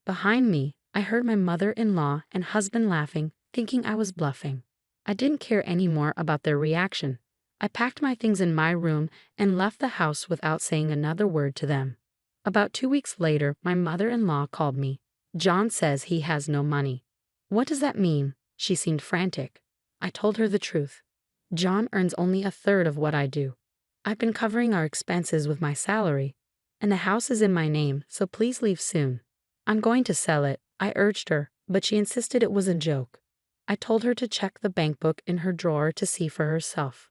Behind me, I heard my mother-in-law and husband laughing, thinking I was bluffing. I didn't care anymore about their reaction. I packed my things in my room and left the house without saying another word to them. About 2 weeks later, my mother-in-law called me. "John says he has no money." "What does that mean?" She seemed frantic. I told her the truth. "John earns only a third of what I do. I've been covering our expenses with my salary, and the house is in my name, so please leave soon." "I'm going to sell it," I urged her, but she insisted it was a joke. I told her to check the bank book in her drawer to see for herself.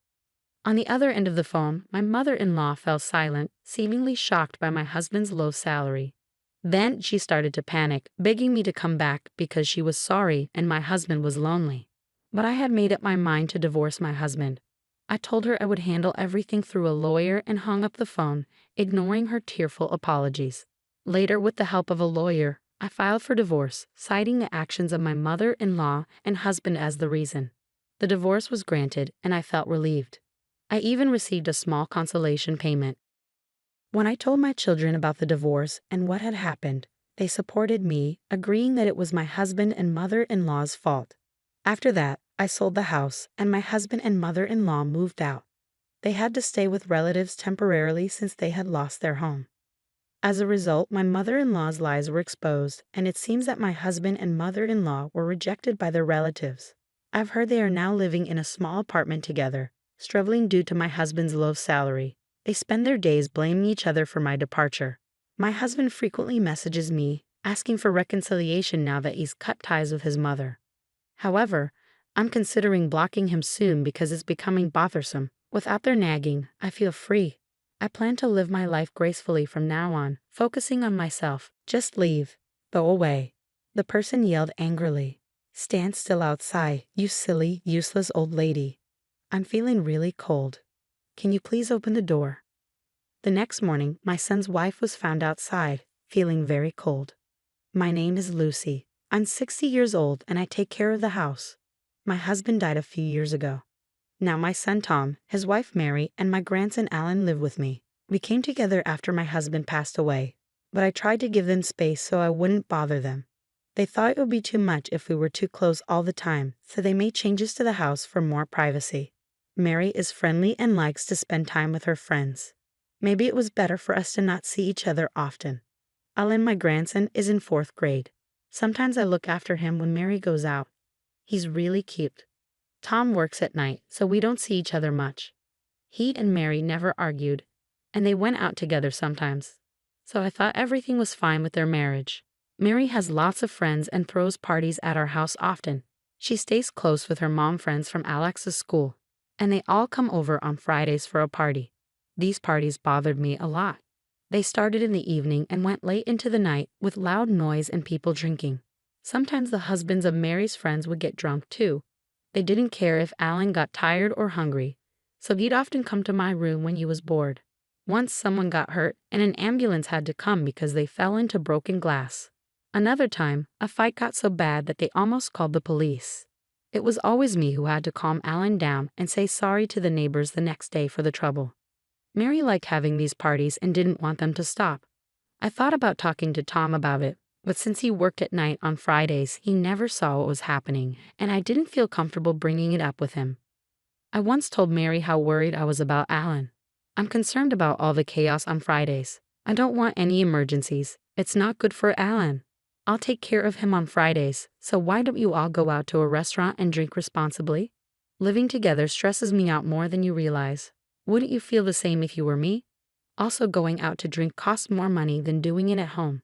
On the other end of the phone, my mother-in-law fell silent, seemingly shocked by my husband's low salary. Then she started to panic, begging me to come back because she was sorry and my husband was lonely. But I had made up my mind to divorce my husband. I told her I would handle everything through a lawyer and hung up the phone, ignoring her tearful apologies. Later, with the help of a lawyer, I filed for divorce, citing the actions of my mother-in-law and husband as the reason. The divorce was granted, and I felt relieved. I even received a small consolation payment. When I told my children about the divorce and what had happened, they supported me, agreeing that it was my husband and mother-in-law's fault. After that, I sold the house, and my husband and mother-in-law moved out. They had to stay with relatives temporarily since they had lost their home. As a result, my mother-in-law's lies were exposed, and it seems that my husband and mother-in-law were rejected by their relatives. I've heard they are now living in a small apartment together, struggling due to my husband's low salary. They spend their days blaming each other for my departure. My husband frequently messages me, asking for reconciliation now that he's cut ties with his mother. However, I'm considering blocking him soon because it's becoming bothersome. Without their nagging, I feel free. I plan to live my life gracefully from now on, focusing on myself. "Just leave. Go away." The person yelled angrily. "Stand still outside, you silly, useless old lady. I'm feeling really cold. Can you please open the door?" The next morning, my son's wife was found outside, feeling very cold. "My name is Lucy. I'm 60 years old and I take care of the house. My husband died a few years ago. Now my son Tom, his wife Mary, and my grandson Alan live with me. We came together after my husband passed away, but I tried to give them space so I wouldn't bother them. They thought it would be too much if we were too close all the time, so they made changes to the house for more privacy. Mary is friendly and likes to spend time with her friends. Maybe it was better for us to not see each other often. Alan, my grandson, is in 4th grade. Sometimes I look after him when Mary goes out. He's really cute. Tom works at night, so we don't see each other much. He and Mary never argued, and they went out together sometimes. So I thought everything was fine with their marriage. Mary has lots of friends and throws parties at our house often. She stays close with her mom friends from Alex's school, and they all come over on Fridays for a party. These parties bothered me a lot. They started in the evening and went late into the night with loud noise and people drinking. Sometimes the husbands of Mary's friends would get drunk too. They didn't care if Alan got tired or hungry, so he'd often come to my room when he was bored. Once someone got hurt and an ambulance had to come because they fell into broken glass. Another time, a fight got so bad that they almost called the police. It was always me who had to calm Alan down and say sorry to the neighbors the next day for the trouble. Mary liked having these parties and didn't want them to stop. I thought about talking to Tom about it, but since he worked at night on Fridays, he never saw what was happening, and I didn't feel comfortable bringing it up with him. I once told Mary how worried I was about Alan. I'm concerned about all the chaos on Fridays. I don't want any emergencies. It's not good for Alan. I'll take care of him on Fridays, so why don't you all go out to a restaurant and drink responsibly? Living together stresses me out more than you realize. Wouldn't you feel the same if you were me? Also, going out to drink costs more money than doing it at home.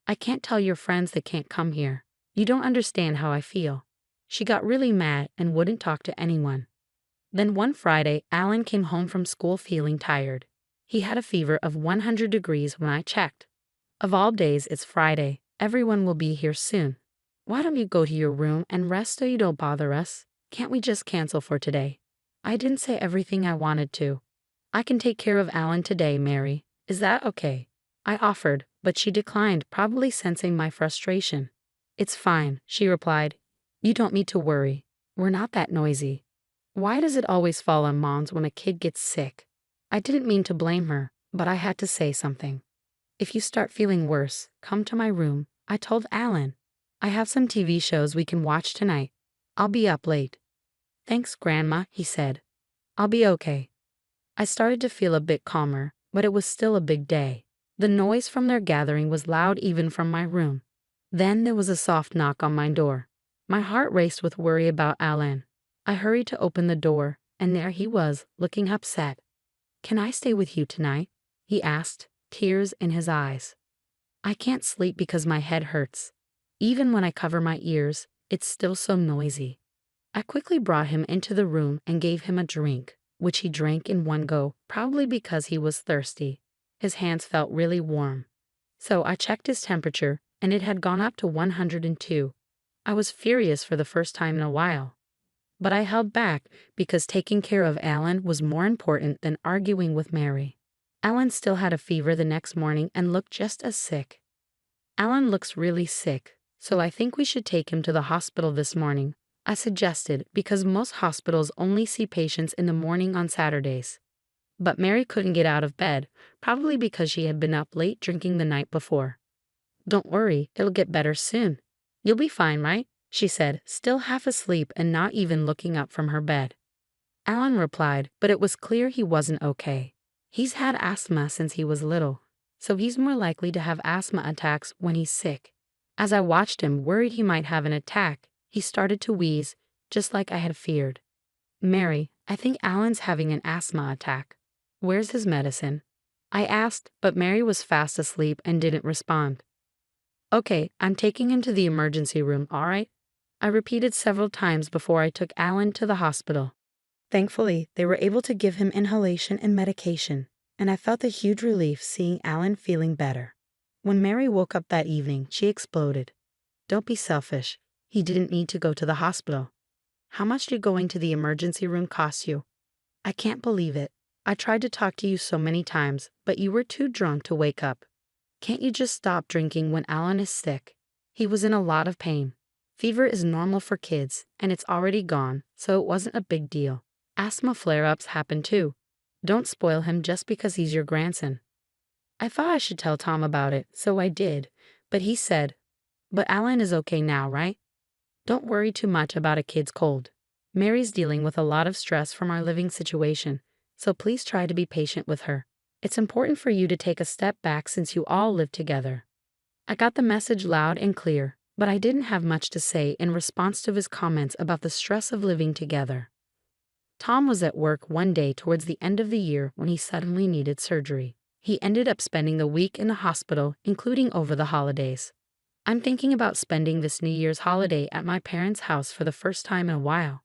I can't tell your friends they can't come here. You don't understand how I feel. She got really mad and wouldn't talk to anyone. Then one Friday, Alan came home from school feeling tired. He had a fever of 100 degrees when I checked. Of all days, it's Friday. Everyone will be here soon. Why don't you go to your room and rest so you don't bother us? Can't we just cancel for today? I didn't say everything I wanted to. I can take care of Alan today, Mary. Is that okay? I offered, but she declined, probably sensing my frustration. It's fine, she replied. You don't need to worry. We're not that noisy. Why does it always fall on moms when a kid gets sick? I didn't mean to blame her, but I had to say something. If you start feeling worse, come to my room, I told Alan. I have some TV shows we can watch tonight. I'll be up late. Thanks, Grandma, he said. I'll be okay. I started to feel a bit calmer, but it was still a big day. The noise from their gathering was loud even from my room. Then there was a soft knock on my door. My heart raced with worry about Alan. I hurried to open the door, and there he was, looking upset. Can I stay with you tonight? He asked, tears in his eyes. I can't sleep because my head hurts. Even when I cover my ears, it's still so noisy. I quickly brought him into the room and gave him a drink, which he drank in one go, probably because he was thirsty. His hands felt really warm. So I checked his temperature, and it had gone up to 102. I was furious for the first time in a while. But I held back because taking care of Alan was more important than arguing with Mary. Alan still had a fever the next morning and looked just as sick. Alan looks really sick, so I think we should take him to the hospital this morning, I suggested, because most hospitals only see patients in the morning on Saturdays. But Mary couldn't get out of bed, probably because she had been up late drinking the night before. Don't worry, it'll get better soon. You'll be fine, right? She said, still half asleep and not even looking up from her bed. Alan replied, but it was clear he wasn't okay. He's had asthma since he was little, so he's more likely to have asthma attacks when he's sick. As I watched him, worried he might have an attack, he started to wheeze, just like I had feared. Mary, I think Alan's having an asthma attack. Where's his medicine? I asked, but Mary was fast asleep and didn't respond. Okay, I'm taking him to the emergency room, all right? I repeated several times before I took Alan to the hospital. Thankfully, they were able to give him inhalation and medication, and I felt a huge relief seeing Alan feeling better. When Mary woke up that evening, she exploded. Don't be selfish. He didn't need to go to the hospital. How much did going to the emergency room cost you? I can't believe it. I tried to talk to you so many times, but you were too drunk to wake up. Can't you just stop drinking when Alan is sick? He was in a lot of pain. Fever is normal for kids, and it's already gone, so it wasn't a big deal. Asthma flare-ups happen too. Don't spoil him just because he's your grandson. I thought I should tell Tom about it, so I did, but he said, but Alan is okay now, right? Don't worry too much about a kid's cold. Mary's dealing with a lot of stress from our living situation, so please try to be patient with her. It's important for you to take a step back since you all live together. I got the message loud and clear, but I didn't have much to say in response to his comments about the stress of living together. Tom was at work one day towards the end of the year when he suddenly needed surgery. He ended up spending the week in the hospital, including over the holidays. I'm thinking about spending this New Year's holiday at my parents' house for the first time in a while.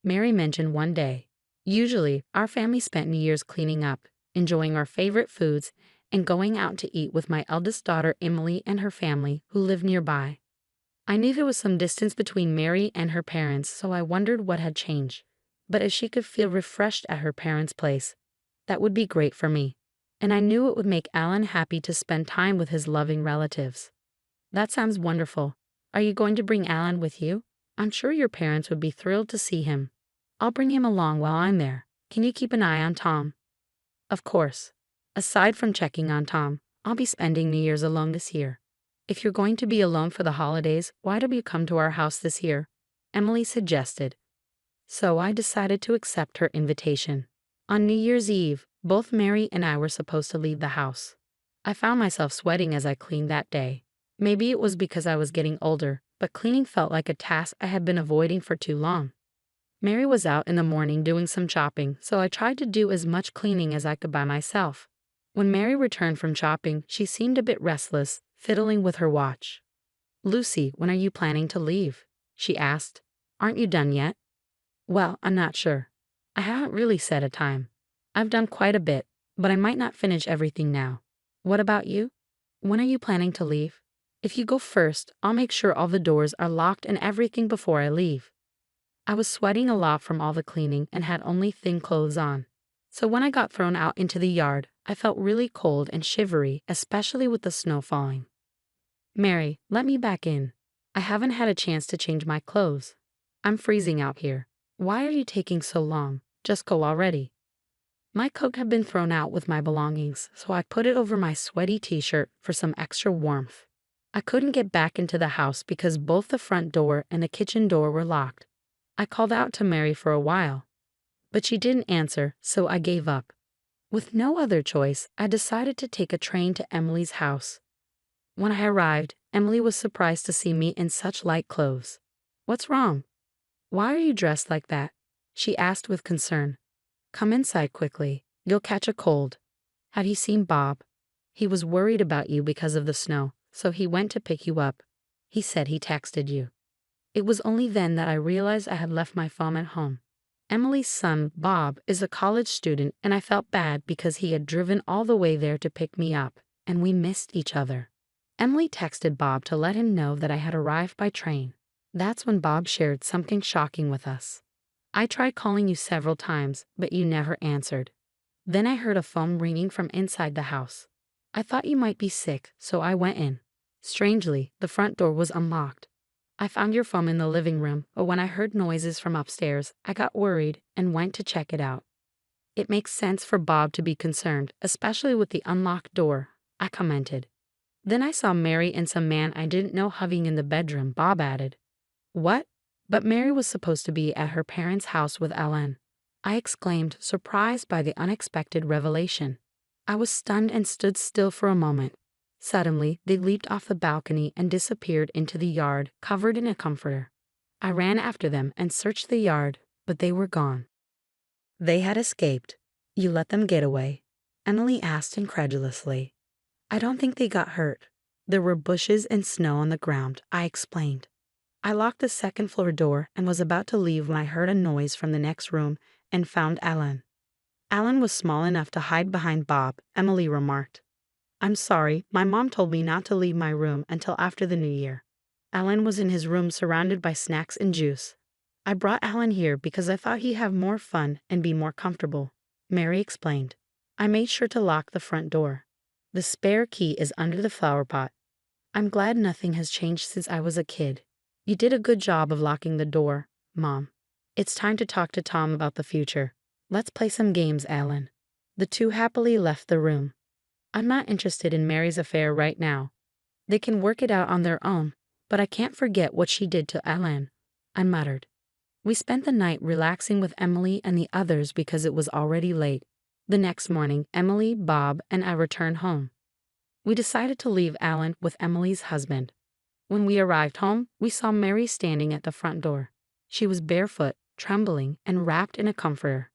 Mary mentioned one day. Usually, our family spent New Year's cleaning up, enjoying our favorite foods, and going out to eat with my eldest daughter Emily and her family, who live nearby. I knew there was some distance between Mary and her parents, so I wondered what had changed. But if she could feel refreshed at her parents' place, that would be great for me. And I knew it would make Alan happy to spend time with his loving relatives. That sounds wonderful. Are you going to bring Alan with you? I'm sure your parents would be thrilled to see him. I'll bring him along while I'm there. Can you keep an eye on Tom? Of course. Aside from checking on Tom, I'll be spending New Year's alone this year. If you're going to be alone for the holidays, why don't you come to our house this year? Emily suggested. So I decided to accept her invitation. On New Year's Eve, both Mary and I were supposed to leave the house. I found myself sweating as I cleaned that day. Maybe it was because I was getting older, but cleaning felt like a task I had been avoiding for too long. Mary was out in the morning doing some shopping, so I tried to do as much cleaning as I could by myself. When Mary returned from shopping, she seemed a bit restless, fiddling with her watch. "Lucy, when are you planning to leave?" she asked. "Aren't you done yet?" "Well, I'm not sure. I haven't really set a time. I've done quite a bit, but I might not finish everything now. What about you? When are you planning to leave?" "If you go first, I'll make sure all the doors are locked and everything before I leave." I was sweating a lot from all the cleaning and had only thin clothes on. So when I got thrown out into the yard, I felt really cold and shivery, especially with the snow falling. "Mary, let me back in. I haven't had a chance to change my clothes. I'm freezing out here. Why are you taking so long? Just go already." My coat had been thrown out with my belongings, so I put it over my sweaty t-shirt for some extra warmth. I couldn't get back into the house because both the front door and the kitchen door were locked. I called out to Mary for a while, but she didn't answer, so I gave up. With no other choice, I decided to take a train to Emily's house. When I arrived, Emily was surprised to see me in such light clothes. "What's wrong? Why are you dressed like that?" she asked with concern. "Come inside quickly. You'll catch a cold. Have you seen Bob? He was worried about you because of the snow, so he went to pick you up. He said he texted you." It was only then that I realized I had left my phone at home. Emily's son, Bob, is a college student, and I felt bad because he had driven all the way there to pick me up, and we missed each other. Emily texted Bob to let him know that I had arrived by train. That's when Bob shared something shocking with us. "I tried calling you several times, but you never answered. Then I heard a phone ringing from inside the house. I thought you might be sick, so I went in. Strangely, the front door was unlocked. I found your phone in the living room, but when I heard noises from upstairs, I got worried and went to check it out." "It makes sense for Bob to be concerned, especially with the unlocked door," I commented. "Then I saw Mary and some man I didn't know hugging in the bedroom," Bob added. "What? But Mary was supposed to be at her parents' house with Alan," I exclaimed, surprised by the unexpected revelation. I was stunned and stood still for a moment. Suddenly, they leaped off the balcony and disappeared into the yard, covered in a comforter. I ran after them and searched the yard, but they were gone. "They had escaped. You let them get away?" Emily asked incredulously. "I don't think they got hurt. There were bushes and snow on the ground," I explained. I locked the second-floor door and was about to leave when I heard a noise from the next room and found Alan. "Alan was small enough to hide behind Bob," Emily remarked. "I'm sorry, my mom told me not to leave my room until after the new year." Alan was in his room surrounded by snacks and juice. "I brought Alan here because I thought he'd have more fun and be more comfortable," Mary explained. "I made sure to lock the front door. The spare key is under the flower pot. I'm glad nothing has changed since I was a kid. You did a good job of locking the door, Mom. It's time to talk to Tom about the future. Let's play some games, Alan." The two happily left the room. "I'm not interested in Mary's affair right now. They can work it out on their own, but I can't forget what she did to Alan," I muttered. We spent the night relaxing with Emily and the others because it was already late. The next morning, Emily, Bob, and I returned home. We decided to leave Alan with Emily's husband. When we arrived home, we saw Mary standing at the front door. She was barefoot, trembling, and wrapped in a comforter.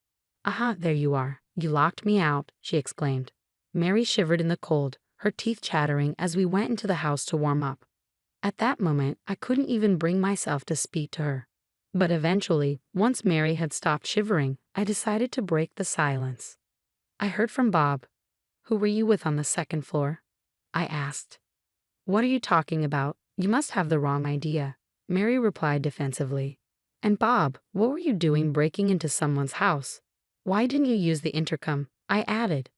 "Aha, there you are. You locked me out," she exclaimed. Mary shivered in the cold, her teeth chattering as we went into the house to warm up. At that moment, I couldn't even bring myself to speak to her. But eventually, once Mary had stopped shivering, I decided to break the silence. "I heard from Bob. Who were you with on the second floor?" I asked. "What are you talking about? You must have the wrong idea," Mary replied defensively. "And Bob, what were you doing breaking into someone's house? Why didn't you use the intercom?" I added.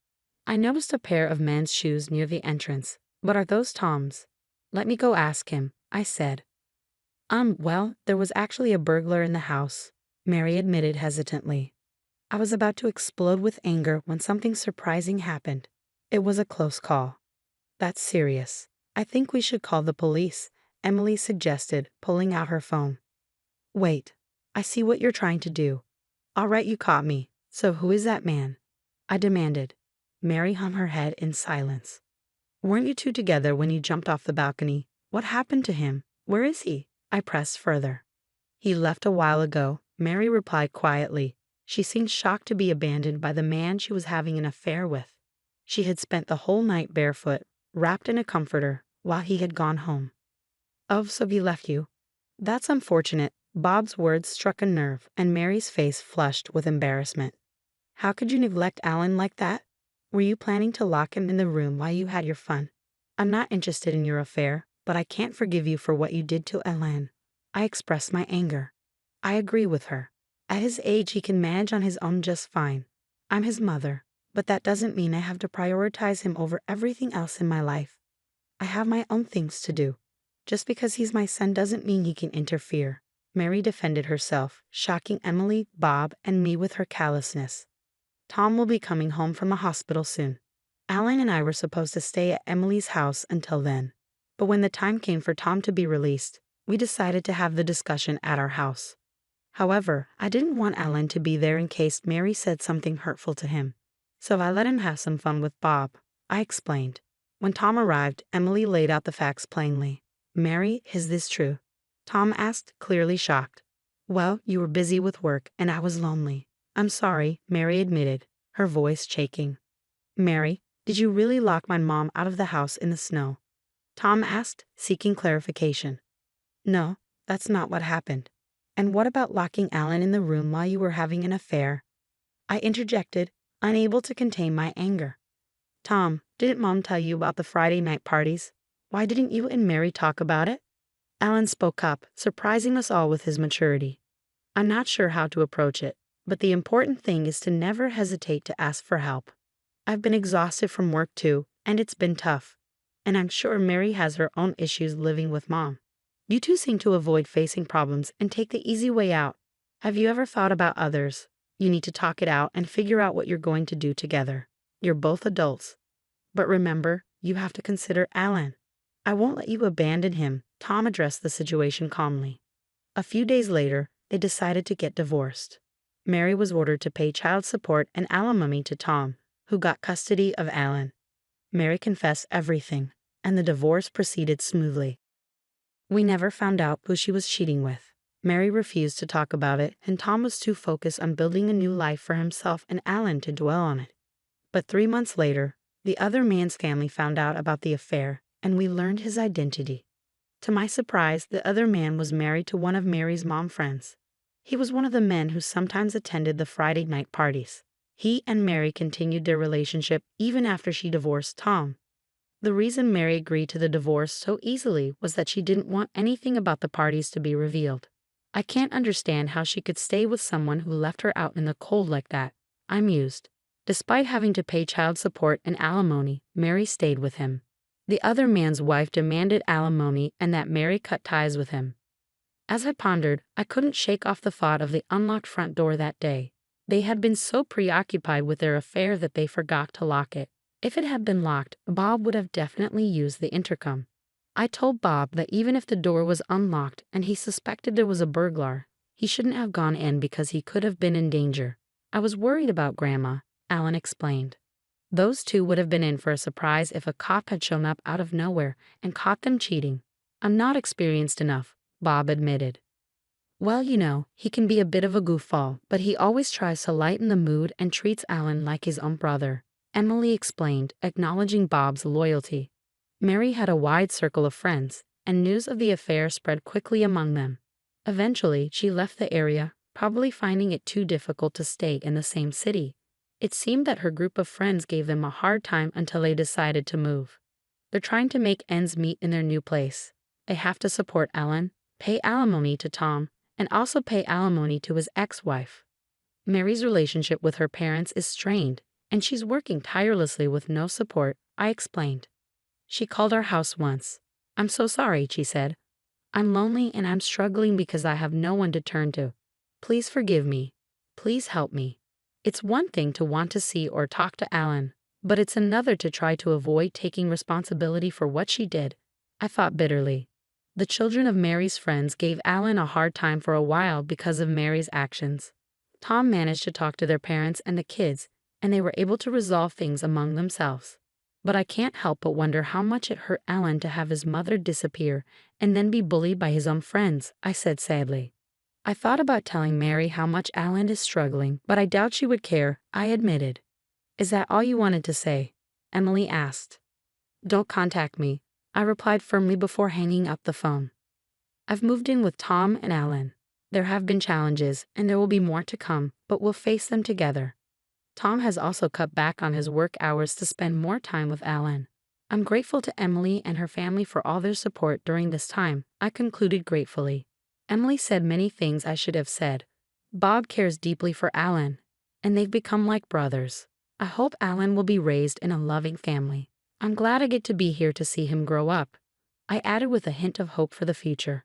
"I noticed a pair of men's shoes near the entrance, but are those Tom's?" Let me go ask him, I said. Well, there was actually a burglar in the house, Mary admitted hesitantly. I was about to explode with anger when something surprising happened. It was a close call. That's serious. I think we should call the police, Emily suggested, pulling out her phone. Wait, I see what you're trying to do. All right, you caught me. So who is that man? I demanded. Mary hung her head in silence. Weren't you two together when you jumped off the balcony? What happened to him? Where is he? I pressed further. He left a while ago, Mary replied quietly. She seemed shocked to be abandoned by the man she was having an affair with. She had spent the whole night barefoot, wrapped in a comforter, while he had gone home. Oh, so he left you? That's unfortunate. Bob's words struck a nerve, and Mary's face flushed with embarrassment. How could you neglect Alan like that? Were you planning to lock him in the room while you had your fun? I'm not interested in your affair, but I can't forgive you for what you did to Alan. I expressed my anger. I agree with her. At his age, he can manage on his own just fine. I'm his mother, but that doesn't mean I have to prioritize him over everything else in my life. I have my own things to do. Just because he's my son doesn't mean he can interfere. Mary defended herself, shocking Emily, Bob, and me with her callousness. Tom will be coming home from the hospital soon. Alan and I were supposed to stay at Emily's house until then. But when the time came for Tom to be released, we decided to have the discussion at our house. However, I didn't want Alan to be there in case Mary said something hurtful to him. So I let him have some fun with Bob, I explained. When Tom arrived, Emily laid out the facts plainly. Mary, is this true? Tom asked, clearly shocked. Well, you were busy with work, and I was lonely. I'm sorry, Mary admitted, her voice shaking. Mary, did you really lock my mom out of the house in the snow? Tom asked, seeking clarification. No, that's not what happened. And what about locking Alan in the room while you were having an affair? I interjected, unable to contain my anger. Tom, didn't Mom tell you about the Friday night parties? Why didn't you and Mary talk about it? Alan spoke up, surprising us all with his maturity. I'm not sure how to approach it, but the important thing is to never hesitate to ask for help. I've been exhausted from work too, and it's been tough. And I'm sure Mary has her own issues living with Mom. You two seem to avoid facing problems and take the easy way out. Have you ever thought about others? You need to talk it out and figure out what you're going to do together. You're both adults. But remember, you have to consider Alan. I won't let you abandon him, Tom addressed the situation calmly. A few days later, they decided to get divorced. Mary was ordered to pay child support and alimony to Tom, who got custody of Alan. Mary confessed everything, and the divorce proceeded smoothly. We never found out who she was cheating with. Mary refused to talk about it, and Tom was too focused on building a new life for himself and Alan to dwell on it. But 3 months later, the other man's family found out about the affair, and we learned his identity. To my surprise, the other man was married to one of Mary's mom friends. He was one of the men who sometimes attended the Friday night parties. He and Mary continued their relationship even after she divorced Tom. The reason Mary agreed to the divorce so easily was that she didn't want anything about the parties to be revealed. I can't understand how she could stay with someone who left her out in the cold like that, I mused. Despite having to pay child support and alimony, Mary stayed with him. The other man's wife demanded alimony and that Mary cut ties with him. As I pondered, I couldn't shake off the thought of the unlocked front door that day. They had been so preoccupied with their affair that they forgot to lock it. If it had been locked, Bob would have definitely used the intercom. I told Bob that even if the door was unlocked and he suspected there was a burglar, he shouldn't have gone in because he could have been in danger. I was worried about Grandma, Alan explained. Those two would have been in for a surprise if a cop had shown up out of nowhere and caught them cheating. I'm not experienced enough, Bob admitted. Well, he can be a bit of a goofball, but he always tries to lighten the mood and treats Alan like his own brother, Emily explained, acknowledging Bob's loyalty. Mary had a wide circle of friends, and news of the affair spread quickly among them. Eventually, she left the area, probably finding it too difficult to stay in the same city. It seemed that her group of friends gave them a hard time until they decided to move. They're trying to make ends meet in their new place. They have to support Alan, pay alimony to Tom, and also pay alimony to his ex-wife. Mary's relationship with her parents is strained, and she's working tirelessly with no support, I explained. She called our house once. "I'm so sorry," she said. "I'm lonely and I'm struggling because I have no one to turn to. Please forgive me. Please help me." It's one thing to want to see or talk to Alan, but it's another to try to avoid taking responsibility for what she did. I thought bitterly. The children of Mary's friends gave Alan a hard time for a while because of Mary's actions. Tom managed to talk to their parents and the kids, and they were able to resolve things among themselves. But I can't help but wonder how much it hurt Alan to have his mother disappear and then be bullied by his own friends, I said sadly. I thought about telling Mary how much Alan is struggling, but I doubt she would care, I admitted. "Is that all you wanted to say?" Emily asked. "Don't contact me," I replied firmly before hanging up the phone. I've moved in with Tom and Alan. There have been challenges, and there will be more to come, but we'll face them together. Tom has also cut back on his work hours to spend more time with Alan. I'm grateful to Emily and her family for all their support during this time, I concluded gratefully. Emily said many things I should have said. Bob cares deeply for Alan, and they've become like brothers. I hope Alan will be raised in a loving family. I'm glad I get to be here to see him grow up. I added with a hint of hope for the future.